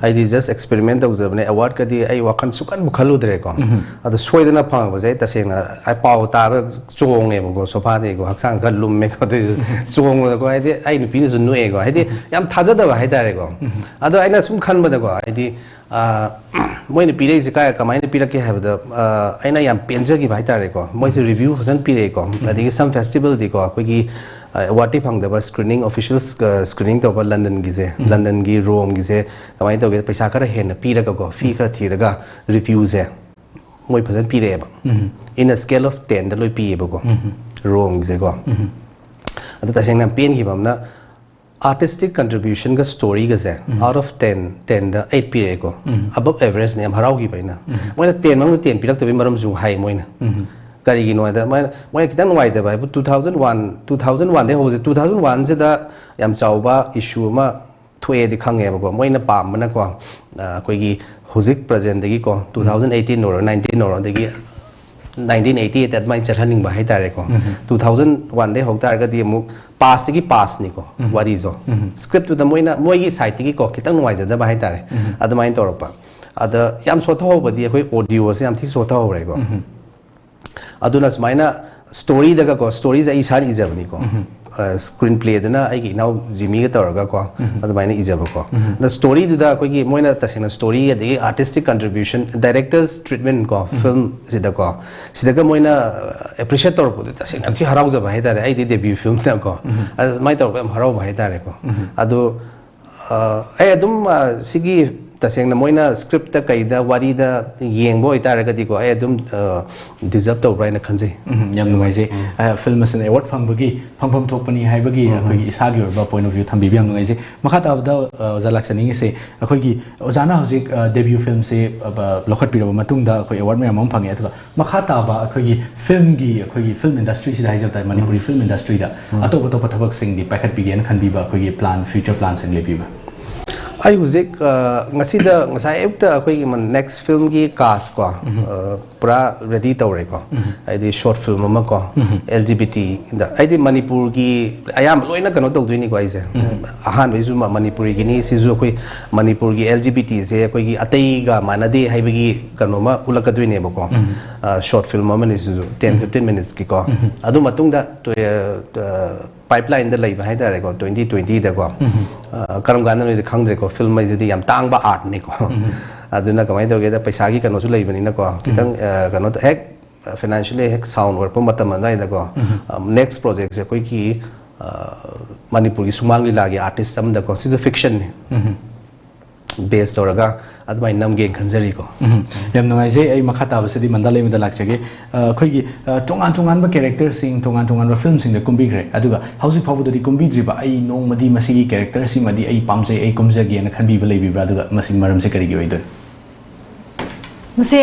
ai di just experiment tau jabne award ka di ai wakan sukan mukhalu dre ko adu soidana phang ba jai tasena ai pau ta ba chong e go sofa de go haksang ga lum me ko de chong ko ai di ai ni pi ni su nu e go ai di yam thaja da ba hai da re ko adu ai na sum khan ba da ko ai di moi ni pi re ji ka kamai ni pi ra ke ha ba da ai na yam penja gi ba hai da re ko moi se review hasan pi re ko adi some festival di ko ko gi award phang da ba screening official screening to ba London gi je London gi Rome gi je kamai to ge paisa kara hen na pi ra ko fee kara thi ra ga review je moi phasan pi re ba in a scale of 10 da loi pi ba ko Rome gi je ko adu ta seng na pen gi bam na artistic contribution ga story ga je out of 10 da 8 pi re ko above average ne am harau gi ba na moi na 10 mang 10 pi rak to bi maram ju hai moi na kari gi noi da moi kitang noi da ba 2001 de ho 2001 se da yam chauba issue ma thoe di khange ba ko moi na pam na ko koi gi hozik present gi ko 2018 or 19 or de gi 1980 that mai chalhaning ba hai tare ko 2001 de ho tar ga di mu pass gi pass ni ko what is o script to the moi gi site gi ko kitang noi ja da ba hai tare adamai tor pa ada yam so tho ba di koi audio se yam thi so tho re ko aduna smaina story daga ko stories ai sari ijabni ko screenplay dana ai gi now Jimmy ga tawra ko admaina ijaba ko the story da ko gi moina tasena story adi artistic contribution director's treatment ko film sida ga moina appreciate tor ko tasena ki harau jaba hai dare ai di debut film ta ko mai tor ko harau hai dare ko adu ai adum sigi taseng na moina script ta kaida wari da yeng boy tar ga di ko ai adum deserve to right na khanjai yam ngai je film as an award phang bagi phangpham thopani hai bagi akoi isa gi ba point of view thambi yam ngai je makha ta da zalaksani se akoi gi ojana hojik debut film se lokhat piraba matung da akoi award me amam phange atwa makha ta ba akoi gi film industry si da hai jata Manipuri film industry da atop thabak sing di pakhat bigen khan bi ba akoi gi plan future plans and lebi ba ai hujik ngasi da ngasai ekta akoi gi next film gi cast ko pura ready tawre ko ai di short film ma ko LGBT da ai di Manipur gi ayam loina kano tawdui ni ko ai je ahan bai zu Manipuri gi ni si zu koi Manipur gi LGBT je koi gi atai ga manade hai bagi kano ma ulakadui ne ba ko short film ma ni su 10-15 minutes ki ko adu matung da to pipeline da lai ba hai da ko 2020 da ko karam gan ne khangdre ko film mai jidi yam tang ba art ni ko aduna kamai do ge da paisa gi kano su lai bani na ko kitang kano ek financially ek sound work pa matam na da ko next project se koi ki Manipur gi sumang li lagi artist sam da ko si fiction ne based oraga admai nam ge khanjari ko yam ngai je ai makha ta basidi mandalai mi da lakchage khoi gi tongan ba character sing tongan ba film sing da kumbi gre aduga hausi phabu da kumbi dri ba ai nong madi masigi character si madi ai pamjai ai kumjagi na khanbi ba leibi bra aduga masing maram se kari gi oidon muse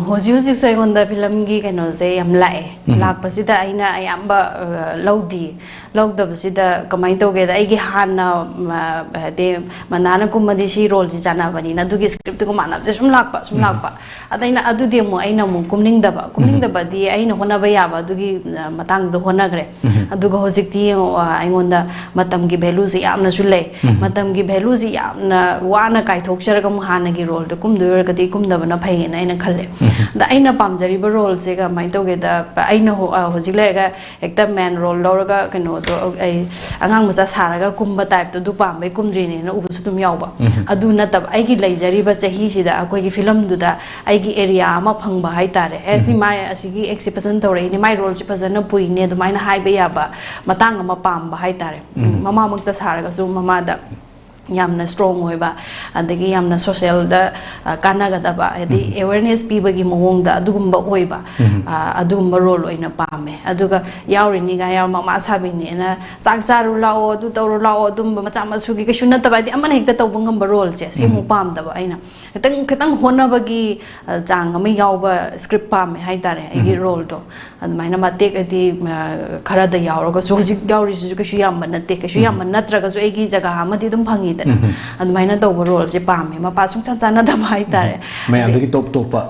hoji sai on da film gi kaino je yam lai lak pasida aina ayamba logda basida kamai to ge da ai gi hanna de manana kumadi si role ji jana bani na du gi script ko manab je sum lakpa adaina adu de mo aina mo kumning da ba di aina hona ba ya ba du gi matang do hona gre adu go hojik ti ai ngonda matam gi value ji amna su le matam gi value ji amna wana kai thok char ga mo hana gi role de kum dur ga di kum da bana phai na aina khalle da aina pamjari ba role se ga mai to ge da aina hojik le ga ekta man role lor ga kano to ai angang macha saraga kumba type to du pambai kumdri ne na ubu sudum yawba adu na tab ai gi leijari ba chahi sida akoi gi film du da ai gi area ma phangba hai tare asi mai asigi exhibition tore ni mai role si phajana pui ne du mai na hai ba ya ba matang ma pamba hai tare mama makta saraga su mama da yamna strong hoiba adagi yamna social da kana ga da ba edi awareness people gi mohong da adugumba hoiba adugumba role oina pame aduga yawrini ga yaw mama sabi ni na saksaru lao du tawru lao dum macha masu gi shunna ta ba di amana hekta tawbangam ba role se simu pam da ba aina kitang honabagi jang ama yawba script pam hai tare ai role to admaina matek adi khara da yawraga so hojik yawri su ka shu yam natte ka shu yam natraga so egi jaga amadi dum phangi da admaina to role je pam ma pa sung chan chana da hai tare mayam dagi top pa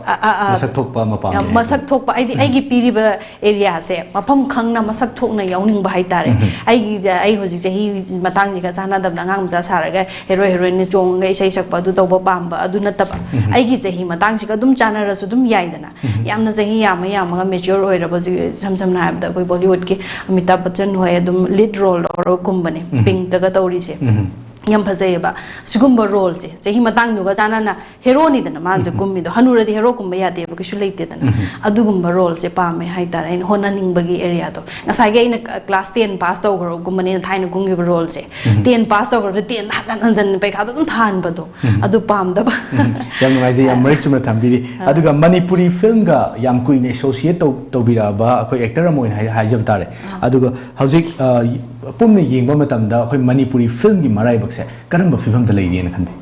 masak thok pa ma pam masak thok pa ai gi piri ba area se mafam khangna masak thok na yawning ba hai tare ai hojik je hi matang ji ka chana da ngang ja saraga hero heroine ne chong ga isai sak pa du to ba pam ba adu na ta ai gi je hi matang ji ka dum chana ra su dum yai dana yamna je hi yam ga mature oi ra ba sam sam na da koi Bollywood ki Amitabh Bachchan hoye dum lead role or kumbane pink daga tawri se yam phasai ba sugumba role se jehi matang nu ga chana na hero ni dana ma de kummi do hanura di hero kumba ya de ba kisu leite dana adugumba role se pa me hai tar in hona ning bagi area to ngasai ge in class 10 pass to gro gumbani na thaina gungi role se 10 pass to gro 10 ha jan jan pe kha do than ba do adu pam da ba yam ngai je yam mari chuma thambiri aduga Manipuri film ga yam kuine associate to bira ba akoi actor amoin hai jab tare aduga hojik pumne yengba matamda akoi Manipuri film gi marai bakse karamba film da leiri na khande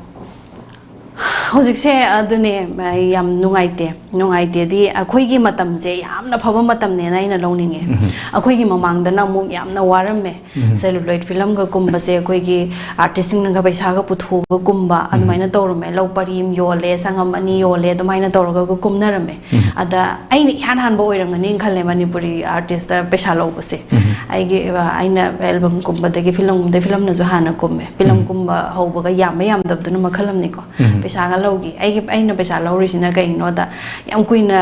hojik se adune yam nungai te di akhoi gi matam je yamna phaba matam ne na ina lowninge akhoi gi mamang da na mu yamna waramme celluloid film ga kumba se akhoi gi artist na ga paisa ga puthu ga kumba admaina tawrame law parim yole sangam ani yole admaina tawraga ga kumnarame ada aina han ba oirangani khalle Manipuri artist da paisa law base ai gi aina album kumba da gi film na jo hana kumme film kumba hoba ga yam dab duna makhalam ni ko paisa ga lawgi aina paisa lawri sina ga ino da yam kuina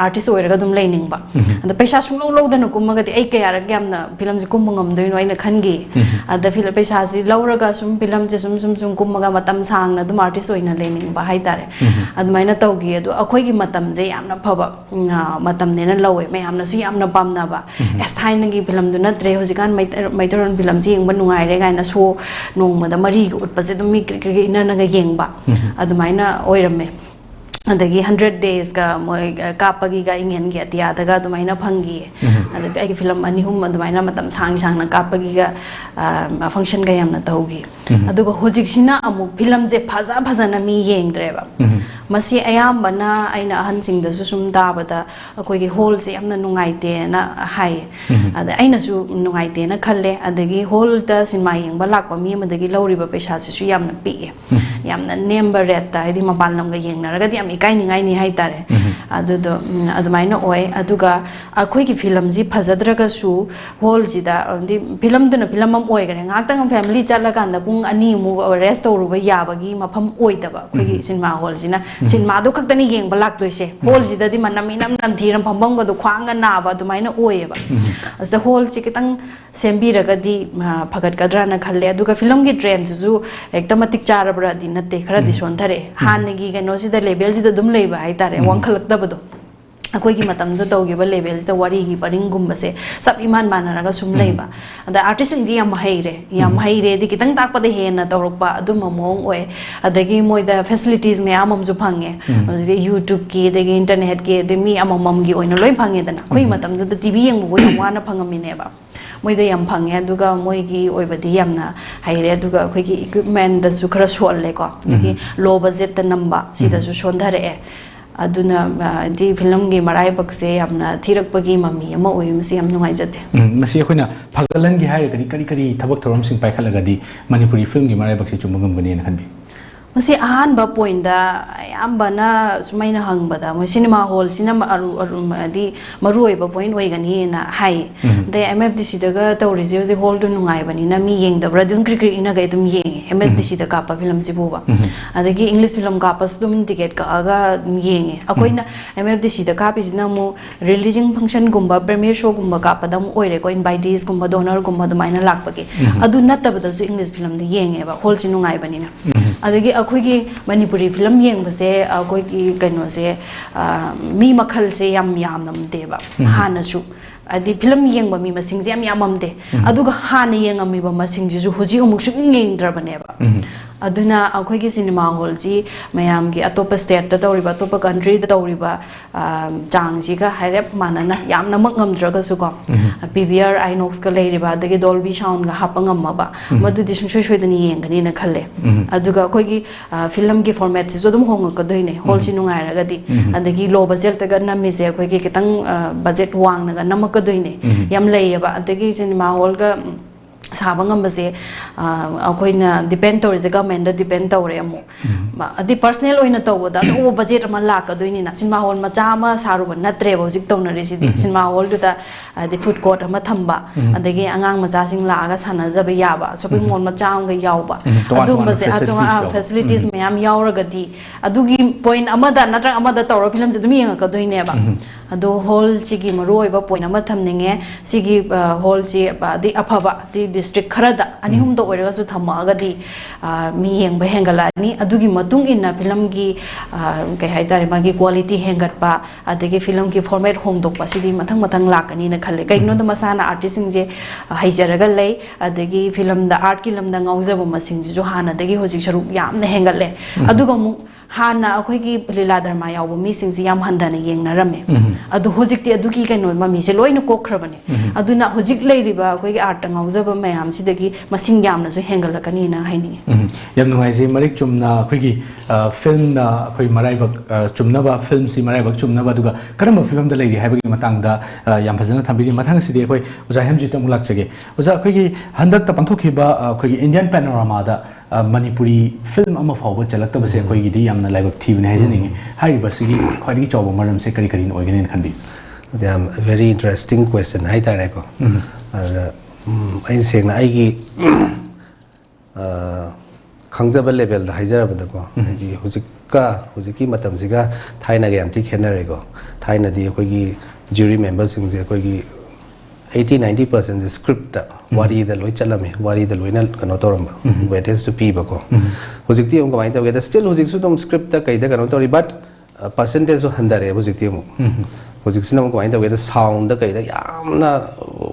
artist oiraga dum leining ba and paisa sung low da na kumma ga ai kaya ra yamna film ji kumma ngam doino aina khangi ada film paisa si lawraga sum film ji sum kumma ga matam sang na dum artist oina leining ba hai tare admaina tawgi adu akhoi gi matam je yamna phaba matam ne na lawe me yamna su yamna pamna ba as thaina gi film du na tre hojikan maitoron film ji yengba nungai re ga na so nongma da mari gi utpa je dum mi kri ina na ga yengba admaina oirame adagi 100 days ka moi kapagi ga ingen ge atia daga dumaina phangi adabi ai film ani hum dumaina matam sang na kapagi ga function ga yamna taugi aduga hojik sina amu film je phaja na mi yengdre ba masi ayam bana aina ahan sing da su sum da bada akoi gi hall se yamna nungai te na hai ada aina su nungai te na khalle adagi hall da cinema yengba lakpa mi madagi lawri ba paisa su yamna pi yamna number ret ta idi mapal nam ga yengna raga di am ikai ningai ni hai tare adudo adumaina oi aduga akoi gi film ji phajadraga su hall ji da di film duna film am oi gare ngaktang family chala kan da pung ani mu rest to ruba yabagi mafam oi da ba akoi gi cinema hall ji na cinema do kaktani yengba lak doise hall ji da di manam inam nam thiram phambam ga do khwang ga na ba adumaina oi ba as the hall ji kitang sembiraga di phagat kadra na khalle aduga film gi trend ju ekdamatik charabra di natte khara di son thare han gi ga no ji da level ji da dum leiba hai tare wang khalak da bado akoi gi matam da tawgi ba level ji da wari gi paring gum se sab iman manaraga sum leiba ada artist ji yam haire di kitang tak pa de he na tawrok ba adu mamong oi adagi moi da facilities me amam ju phange ji YouTube ki de internet ki de mi amam gi oina loi phange dana koi matam da TV yang bo yam wana phangami ne ba moi da yam phange aduga moi gi oibadi yamna haire aduga khoi gi equipment da su khara solle ko gi low budget ta namba sida su sondhare aduna di film gi marai bakse yamna thirak pagi mami ama oi masi yam nungai jate masi khoina phagalan gi haire kari thabak thorom sing pai khalaga di Manipuri film gi marai bakse chumangam bani na khanbi masi ahan ba point da ambana sumaina hangbada mo cinema hall cinema di maroi ba point oi gani na hai de MFDC daga tawri je hall du nungai bani na mi yeng da bra dun kri ina ga dum yeng MFDC da ka pa film ji buba adagi English film ka pas dum ticket ka aga yeng akoina MFDC da ka pi na mo releasing function gumba premiere show gumba ka pa dam oi re ko invitees gumba donor gumba da maina lak pa ke adu natta ba da su English film da yeng ba hall ji nungai bani na adagi akoi gi Manipuri film yeng base akoi gi kano se mi makhal se yam nam de ba hana su adi film yeng ba mi masing se yam amam de aduga hana yeng ami ba masing ju hoji umuk su ngeng dra bane ba aduna akhoi gi cinema hall ji mayam gi atopa state ta tawriba atopa country da tawriba jang ji ga hairep manana yamna mak ngamdra su ko PVR Inox ka leiriba dagi Dolby sound ga hapangam maba madu di shoi shoi dani yengani na khalle aduga akhoi gi film gi format ji jodum hong ka doine hall si nungai ra ga di adagi low budget ta ga nami se akhoi gi kitang budget wang na ga namak ka doine yam leiba adagi cinema hall ga sabangam base akoina depend tore government da depend tore amu adi personal oina tawda so budget ma la ka doini na cinema hall ma chama saru natre hojik tawna resi di cinema hall da the food court ma thamba adagi angang macha sing la ga sana jaba yaba shopping mall ma cham ga yawba adu base atoma facilities mayam yawraga di adugi point amada natra amada tawra film se dum yenga ka doine ba ado hall chigi maroi ba point ama thamninge sigi hall si di aphaba di district kharada anihum do oiraga su thamaga di mi yengba hengalani adugi matung inna film gi kai haidare magi quality hengatpa adegi film gi format hongdokpa sidi mathang mathang lakani na khalle kai no da masana artist sing je haijaraga lei adegi film da art ki lam da ngaujaba masing ju hana degi hojik sharu yamna hengalle aduga mu hana akhoi gi lila dharma yaw mi sing si yam handana yengna rame adu hojik ti adugi kai no mami se loina kokhrabane aduna hojik leiriba akhoi gi art ngaujaba mayam sidagi masing yamna su hengalakani na haini yam nungai je marik chumna akhoi gi film na akhoi marai bak chumna ba film si marai bak chumna ba duga karamba film da leiri haibagi matang da yam phajana thambiri mathang sidi akhoi uja hemji tam lak chage uja akhoi gi handak ta pangthokhi ba akhoi gi Indian panorama da Manipuri film ama fawba chalakta base akhoi gi di yamna laibak thibne haijeninge hari basigi khwadi chawba maram se kari kari oigene khanbi Damn, a very interesting question. Hai tare ko. Ain sengna ai gi khangjaba level da haijara bada ko. Gi hujiki matam siga thaina ge amti khenare ko. Thaina di ko gi jury members sing je ko gi 80-90% script wari da loi chalame wari da loi na kano toramba weightage to p ba ko. Hujik ti om kamai ta ge still hujik su tom script ta kai da kano tori but percentage handare hujik ti mu. Hojik sinam ko ainda weda sound da kai da yamna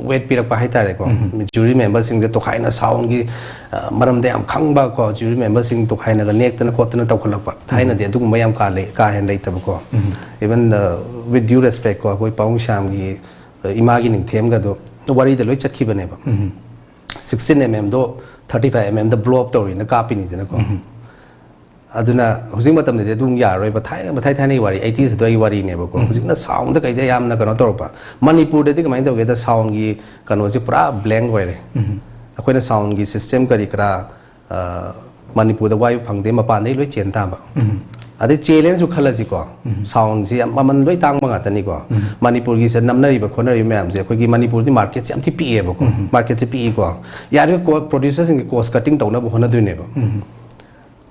weight pirak pa hai tare ko jury member sing je to khaina sound gi maram de am khangba ko jury member sing to khaina ga nek tana ko tana taw khalak pa thaina de du mayam ka le ka hen lei tab ko even with due respect ko koi paung sham gi imagi ning them ga do wari de loi chatki bane ba 16 mm do 35 mm da blow up tori na ka pi ni de na ko aduna hojik matam de dung ya roi ba thai ni wari 80s doi wari ne ba ko hojik na sound da kai da yam na kano tor pa Manipur de kamai da ge da sound gi kano ji pura blank wai re akoi na sound gi system kari kra Manipur da wayu phang de ma pa nei loi chen ta ba ade challenge su khala ji ko sound ji man loi tang ma ta ni ko Manipur gi se namna ri ba khona ri ma'am je koi gi Manipur di market se am thi pi e ba ko market se pi ko yar ko producers sing cost cutting taw na ba hona du ne ba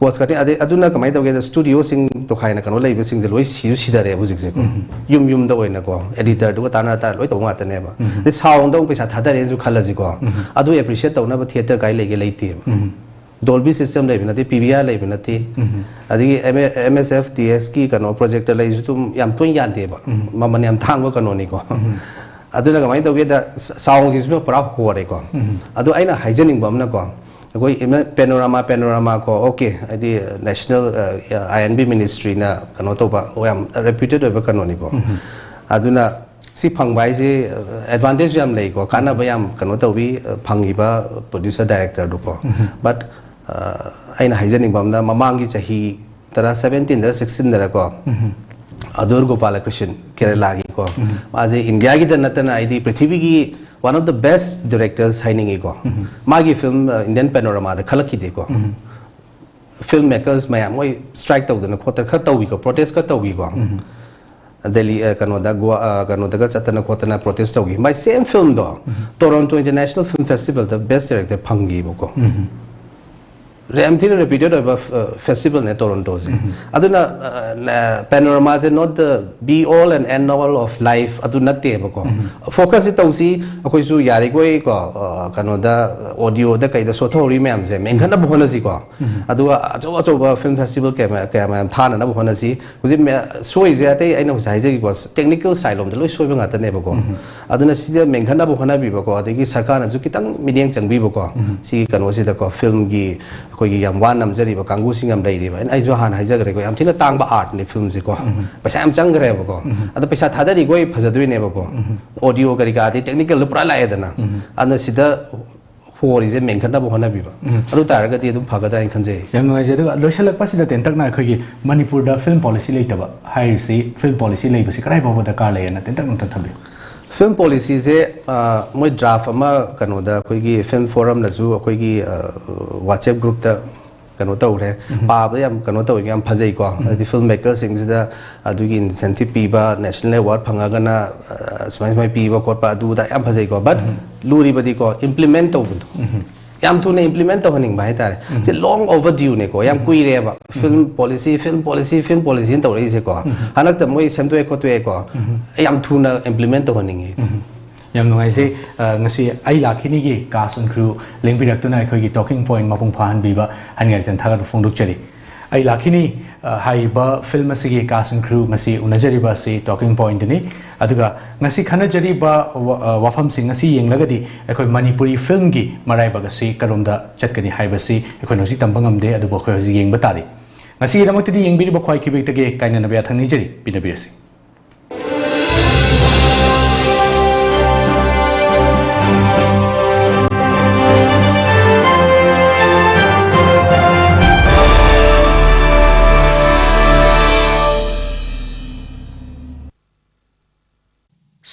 cost cutting ade aduna kamai da ge studio sing to khaina kano lai ba sing je loi si da re bu jik je ko yum da wai na ko editor du ta na ta loi to ma ta ne ba de sound da paisa tha da re ju khala ji ko adu appreciate taw na ba theater kai lege lai ti Dolby system lai binati PVR lai binati adi MSF DS ki kano projector lai ju tum yam twin yan de ba maman yam thang ba kano ni ko aduna kamai da ge da sound gi su pra ho re ko adu aina hygienic bam na ko koi panorama ko okay adi national INB ministry na kano to ba yam reputed ba kano ni ko aduna si phangbai je advantage yam lei ko kana ba yam kano to bi phangi ba producer director do ko but aina hygienic bam na mamangi chahi tara 17 da 16 da ko Adur Gopalakrishnan Kerala gi ko aje India gi da natana id prithvi gi one of the best directors haining ego magi film Indian panorama da khalaki de ko filmmakers mayam moi strike taw na khota kha taw ko protest ka taw ko Delhi kano da ga chatana khotana protest taw gi my same film do Toronto International Film Festival the best director phangi ko I'm thinking repeated about festival in Toronto. Aduna panorama is not the be all and end all of life. Aduna te bako. Focus it ausi. Ako isu yari ko eko kanoda audio da kaya sothori me amze. Menghan na buhona si ko. Adua ajo film festival kaya me thana na buhona si. Usi me so izi ate ay na usahise ki ko technical side lom dalo so ibang ata ne bako. Aduna si menghan na buhona bi bako. Adegi sarkar na jo kitang midyang chang bi bako. Si kano si da ko film gi ꯑꯩꯈꯣꯏꯒꯤ ꯌꯥꯝ ꯋꯥꯅ ꯅꯝꯖꯔꯤꯕ ꯀꯥꯡꯕꯨꯁꯤꯡ ꯌꯥꯝ ꯂꯩꯔꯤꯕ ꯑꯩꯁꯨ ꯍꯥꯟꯅ ꯍꯥꯏꯖꯈ꯭ꯔꯦꯀꯣ ꯌꯥꯝ ꯊꯤꯅ ꯇꯥꯡꯕ ꯑꯥꯔꯠꯅꯤ ꯐꯤल्मꯁꯦꯀꯣ ꯄꯩꯁꯥ ꯌꯥꯝ ꯆꯪꯈ꯭ꯔꯦꯕꯀꯣ ꯑꯗꯣ ꯄꯩꯁꯥ ꯊꯥꯗꯔꯤꯈꯣꯏ ꯐꯖꯗꯣꯏꯅꯦꯕꯀꯣ ꯑꯣꯗꯤꯑꯣ ꯀꯔꯤ ꯀꯥꯗꯤ ꯇꯦꯛꯅꯤꯀꯦꯜꯗꯣ ꯄꯨꯔꯥ ꯂꯥꯛꯑꯦꯗꯅ ꯑꯗꯨꯅ ꯁꯤꯗ ꯍꯣꯔꯤꯁꯦ ꯃꯦꯟꯈꯠꯅꯕ ꯍꯣꯠꯅꯕꯤꯕ ꯑꯗꯨ ꯇꯥꯔꯒꯗꯤ ꯑꯗꯨꯝ ꯐꯒꯗ꯭ꯔꯥ ꯍꯥꯏꯅ ꯈꯟꯖꯩ ꯌꯥꯝ ꯅꯨꯡꯉꯥꯏꯖꯩ ꯑꯗꯨꯒ ꯂꯣꯏꯁꯤꯜꯂꯛꯄꯁꯤꯗ ꯇꯦꯟꯇꯛꯅ ꯑꯩꯈꯣꯏꯒꯤ ꯃꯅꯤꯄꯨꯔꯗ ꯐꯤल्म ꯄꯣꯂꯤꯁꯤ ꯂꯩꯇꯕ ꯍꯥꯏꯔꯤꯁꯤ ꯐꯤल्म ꯄꯣꯂꯤꯁꯤ ꯂꯩꯕꯁꯤ ꯀꯗꯥꯏ ꯐꯥꯎꯕ ꯗꯔꯀꯥꯔ ꯂꯩꯌꯦꯅ ꯇꯦꯟꯇꯛꯅ ꯊꯝꯕꯤꯌꯨ ꯐꯤल्म ꯄꯣꯂꯤꯁꯤꯁꯦ ꯃꯣꯏ ꯗ꯭ꯔꯥꯐ ꯑꯃ ꯀꯩꯅꯣꯗ ꯑꯩꯈꯣꯏꯒꯤ ꯐꯤल्म ꯐꯣꯔꯝꯅꯁꯨ ꯑꯩꯈꯣꯏꯒꯤ ꯋꯥꯆꯦꯞ ꯒ꯭ꯔꯨꯞꯇ ꯀꯩꯅꯣ ꯇꯧꯔꯦ ꯄꯥꯕꯗ ꯌꯥꯝ ꯀꯩꯅꯣ ꯇꯧꯋꯤ ꯌꯥꯝ ꯐꯖꯩꯀꯣ ꯍꯥꯏꯗꯤ ꯐꯤल्म ꯃꯦꯀꯔꯁꯤꯡꯁꯤꯗ ꯑꯗꯨꯒꯤ ꯏꯟꯁꯦꯟꯇꯤꯞ ꯄꯤꯕ ꯅꯦꯁꯅꯦꯜ ꯑꯦꯋꯥꯔꯗ ꯐꯪꯉꯒꯅ ꯁꯨꯃꯥꯏꯅ ꯄꯤꯕ ꯈꯣꯠꯄ ꯑꯗꯨꯗ ꯌꯥꯝ ꯐꯖꯩꯀꯣ ꯕꯠ ꯂꯨꯔꯤꯕꯗꯤꯀꯣ ꯏꯝꯄ꯭ꯂꯤꯃꯦꯟ ꯇꯧꯕꯗꯣ ꯌꯥꯝ ꯊꯨꯅ ꯏꯝꯄ꯭ꯂꯤꯃꯦꯟ ꯇꯧꯍꯟꯅꯤꯡꯕ ꯍꯥꯏꯇꯥꯔꯦ ꯁꯤ ꯂꯣꯡ ꯑꯣꯚꯔꯗ꯭ꯌꯨꯅꯦꯀꯣ ꯌꯥꯝ ꯀꯨꯏꯔꯦꯕ ꯐꯤल्म ꯄꯣꯂꯤꯁꯤꯅ ꯇꯧꯔꯛꯏꯁꯦꯀꯣ ꯍꯟꯗꯛꯇ ꯃꯣꯏ ꯁꯦꯝꯗꯣꯛꯑꯦ ꯈꯣꯠꯇꯣꯛꯑꯦꯀꯣ ꯌꯥꯝ ꯊꯨꯅ ꯏꯝꯄ꯭ꯂꯤꯃꯦꯟ ꯇꯧꯍꯟꯅꯤꯡꯉꯤ ꯌꯥꯝ ꯅꯨꯡꯉꯥꯏꯖꯩ ꯉꯁꯤ ꯑꯩ ꯂꯥꯈꯤꯅꯤꯒꯤ ꯀꯥꯁ ꯑꯦꯟ ꯀ꯭ꯔꯨ ꯂꯦꯡꯕꯤꯔꯛꯇꯨꯅ ꯑꯩꯈꯣꯏꯒꯤ ꯇꯣꯀꯤꯡ ꯄꯣꯏꯟ ꯃꯄꯨꯡ ꯐꯥꯍꯟꯕꯤꯕ ꯍꯥꯏꯅꯤꯡꯉꯥꯏ ꯊꯥꯒꯠꯄ ꯐꯣꯡꯗꯣꯛꯆꯔꯤ ꯑꯩ ꯂꯥꯈꯤꯅꯤ ꯍꯥꯏꯔꯤꯕ ꯐꯤल्म ꯑꯁꯤꯒꯤ ꯀꯥꯁ ꯑꯦꯟ ꯀ꯭ꯔꯨ ꯉꯁꯤ ꯎꯅꯖꯔꯤꯕ ꯑꯁꯤ ꯇꯣꯀꯤꯡ ꯄꯣꯏꯟꯠꯅꯤ ꯑꯗꯨꯒ ꯉꯁꯤ ꯈꯟꯅꯖꯔꯤꯕ ꯋꯥꯐꯝꯁꯤꯡ ꯑꯁꯤ ꯌꯦꯡꯂꯒꯗꯤ ꯑꯩꯈꯣꯏ ꯃꯅꯤꯄꯨꯔꯤ ꯐꯤल्मꯒꯤ ꯃꯔꯥꯏꯕꯛ ꯑꯁꯤ ꯀꯔꯣꯝꯗ ꯆꯠꯀꯅꯤ ꯍꯥꯏꯕꯁꯤ ꯑꯩꯈꯣꯏꯅ ꯍꯧꯖꯤꯛ ꯇꯝꯕ ꯉꯝꯗꯦ ꯑꯗꯨꯕꯨ ꯑꯩꯈꯣꯏ ꯍꯧꯖꯤꯛ ꯌꯦꯡꯕ ꯇꯥꯔꯤ ꯉꯁꯤꯒꯤꯗꯃꯛꯇꯗꯤ ꯌꯦꯡꯕꯤꯔꯤꯕ ꯈ꯭ꯋꯥꯏꯈꯤꯕꯤꯛꯇꯒꯤ ꯀꯥꯏꯅꯅꯕ ꯌꯥꯊꯪ ꯅꯤꯖꯔꯤ ꯄꯤꯅꯕꯤꯔꯁꯤ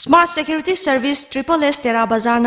Smart Security Service SSS Tera Bazar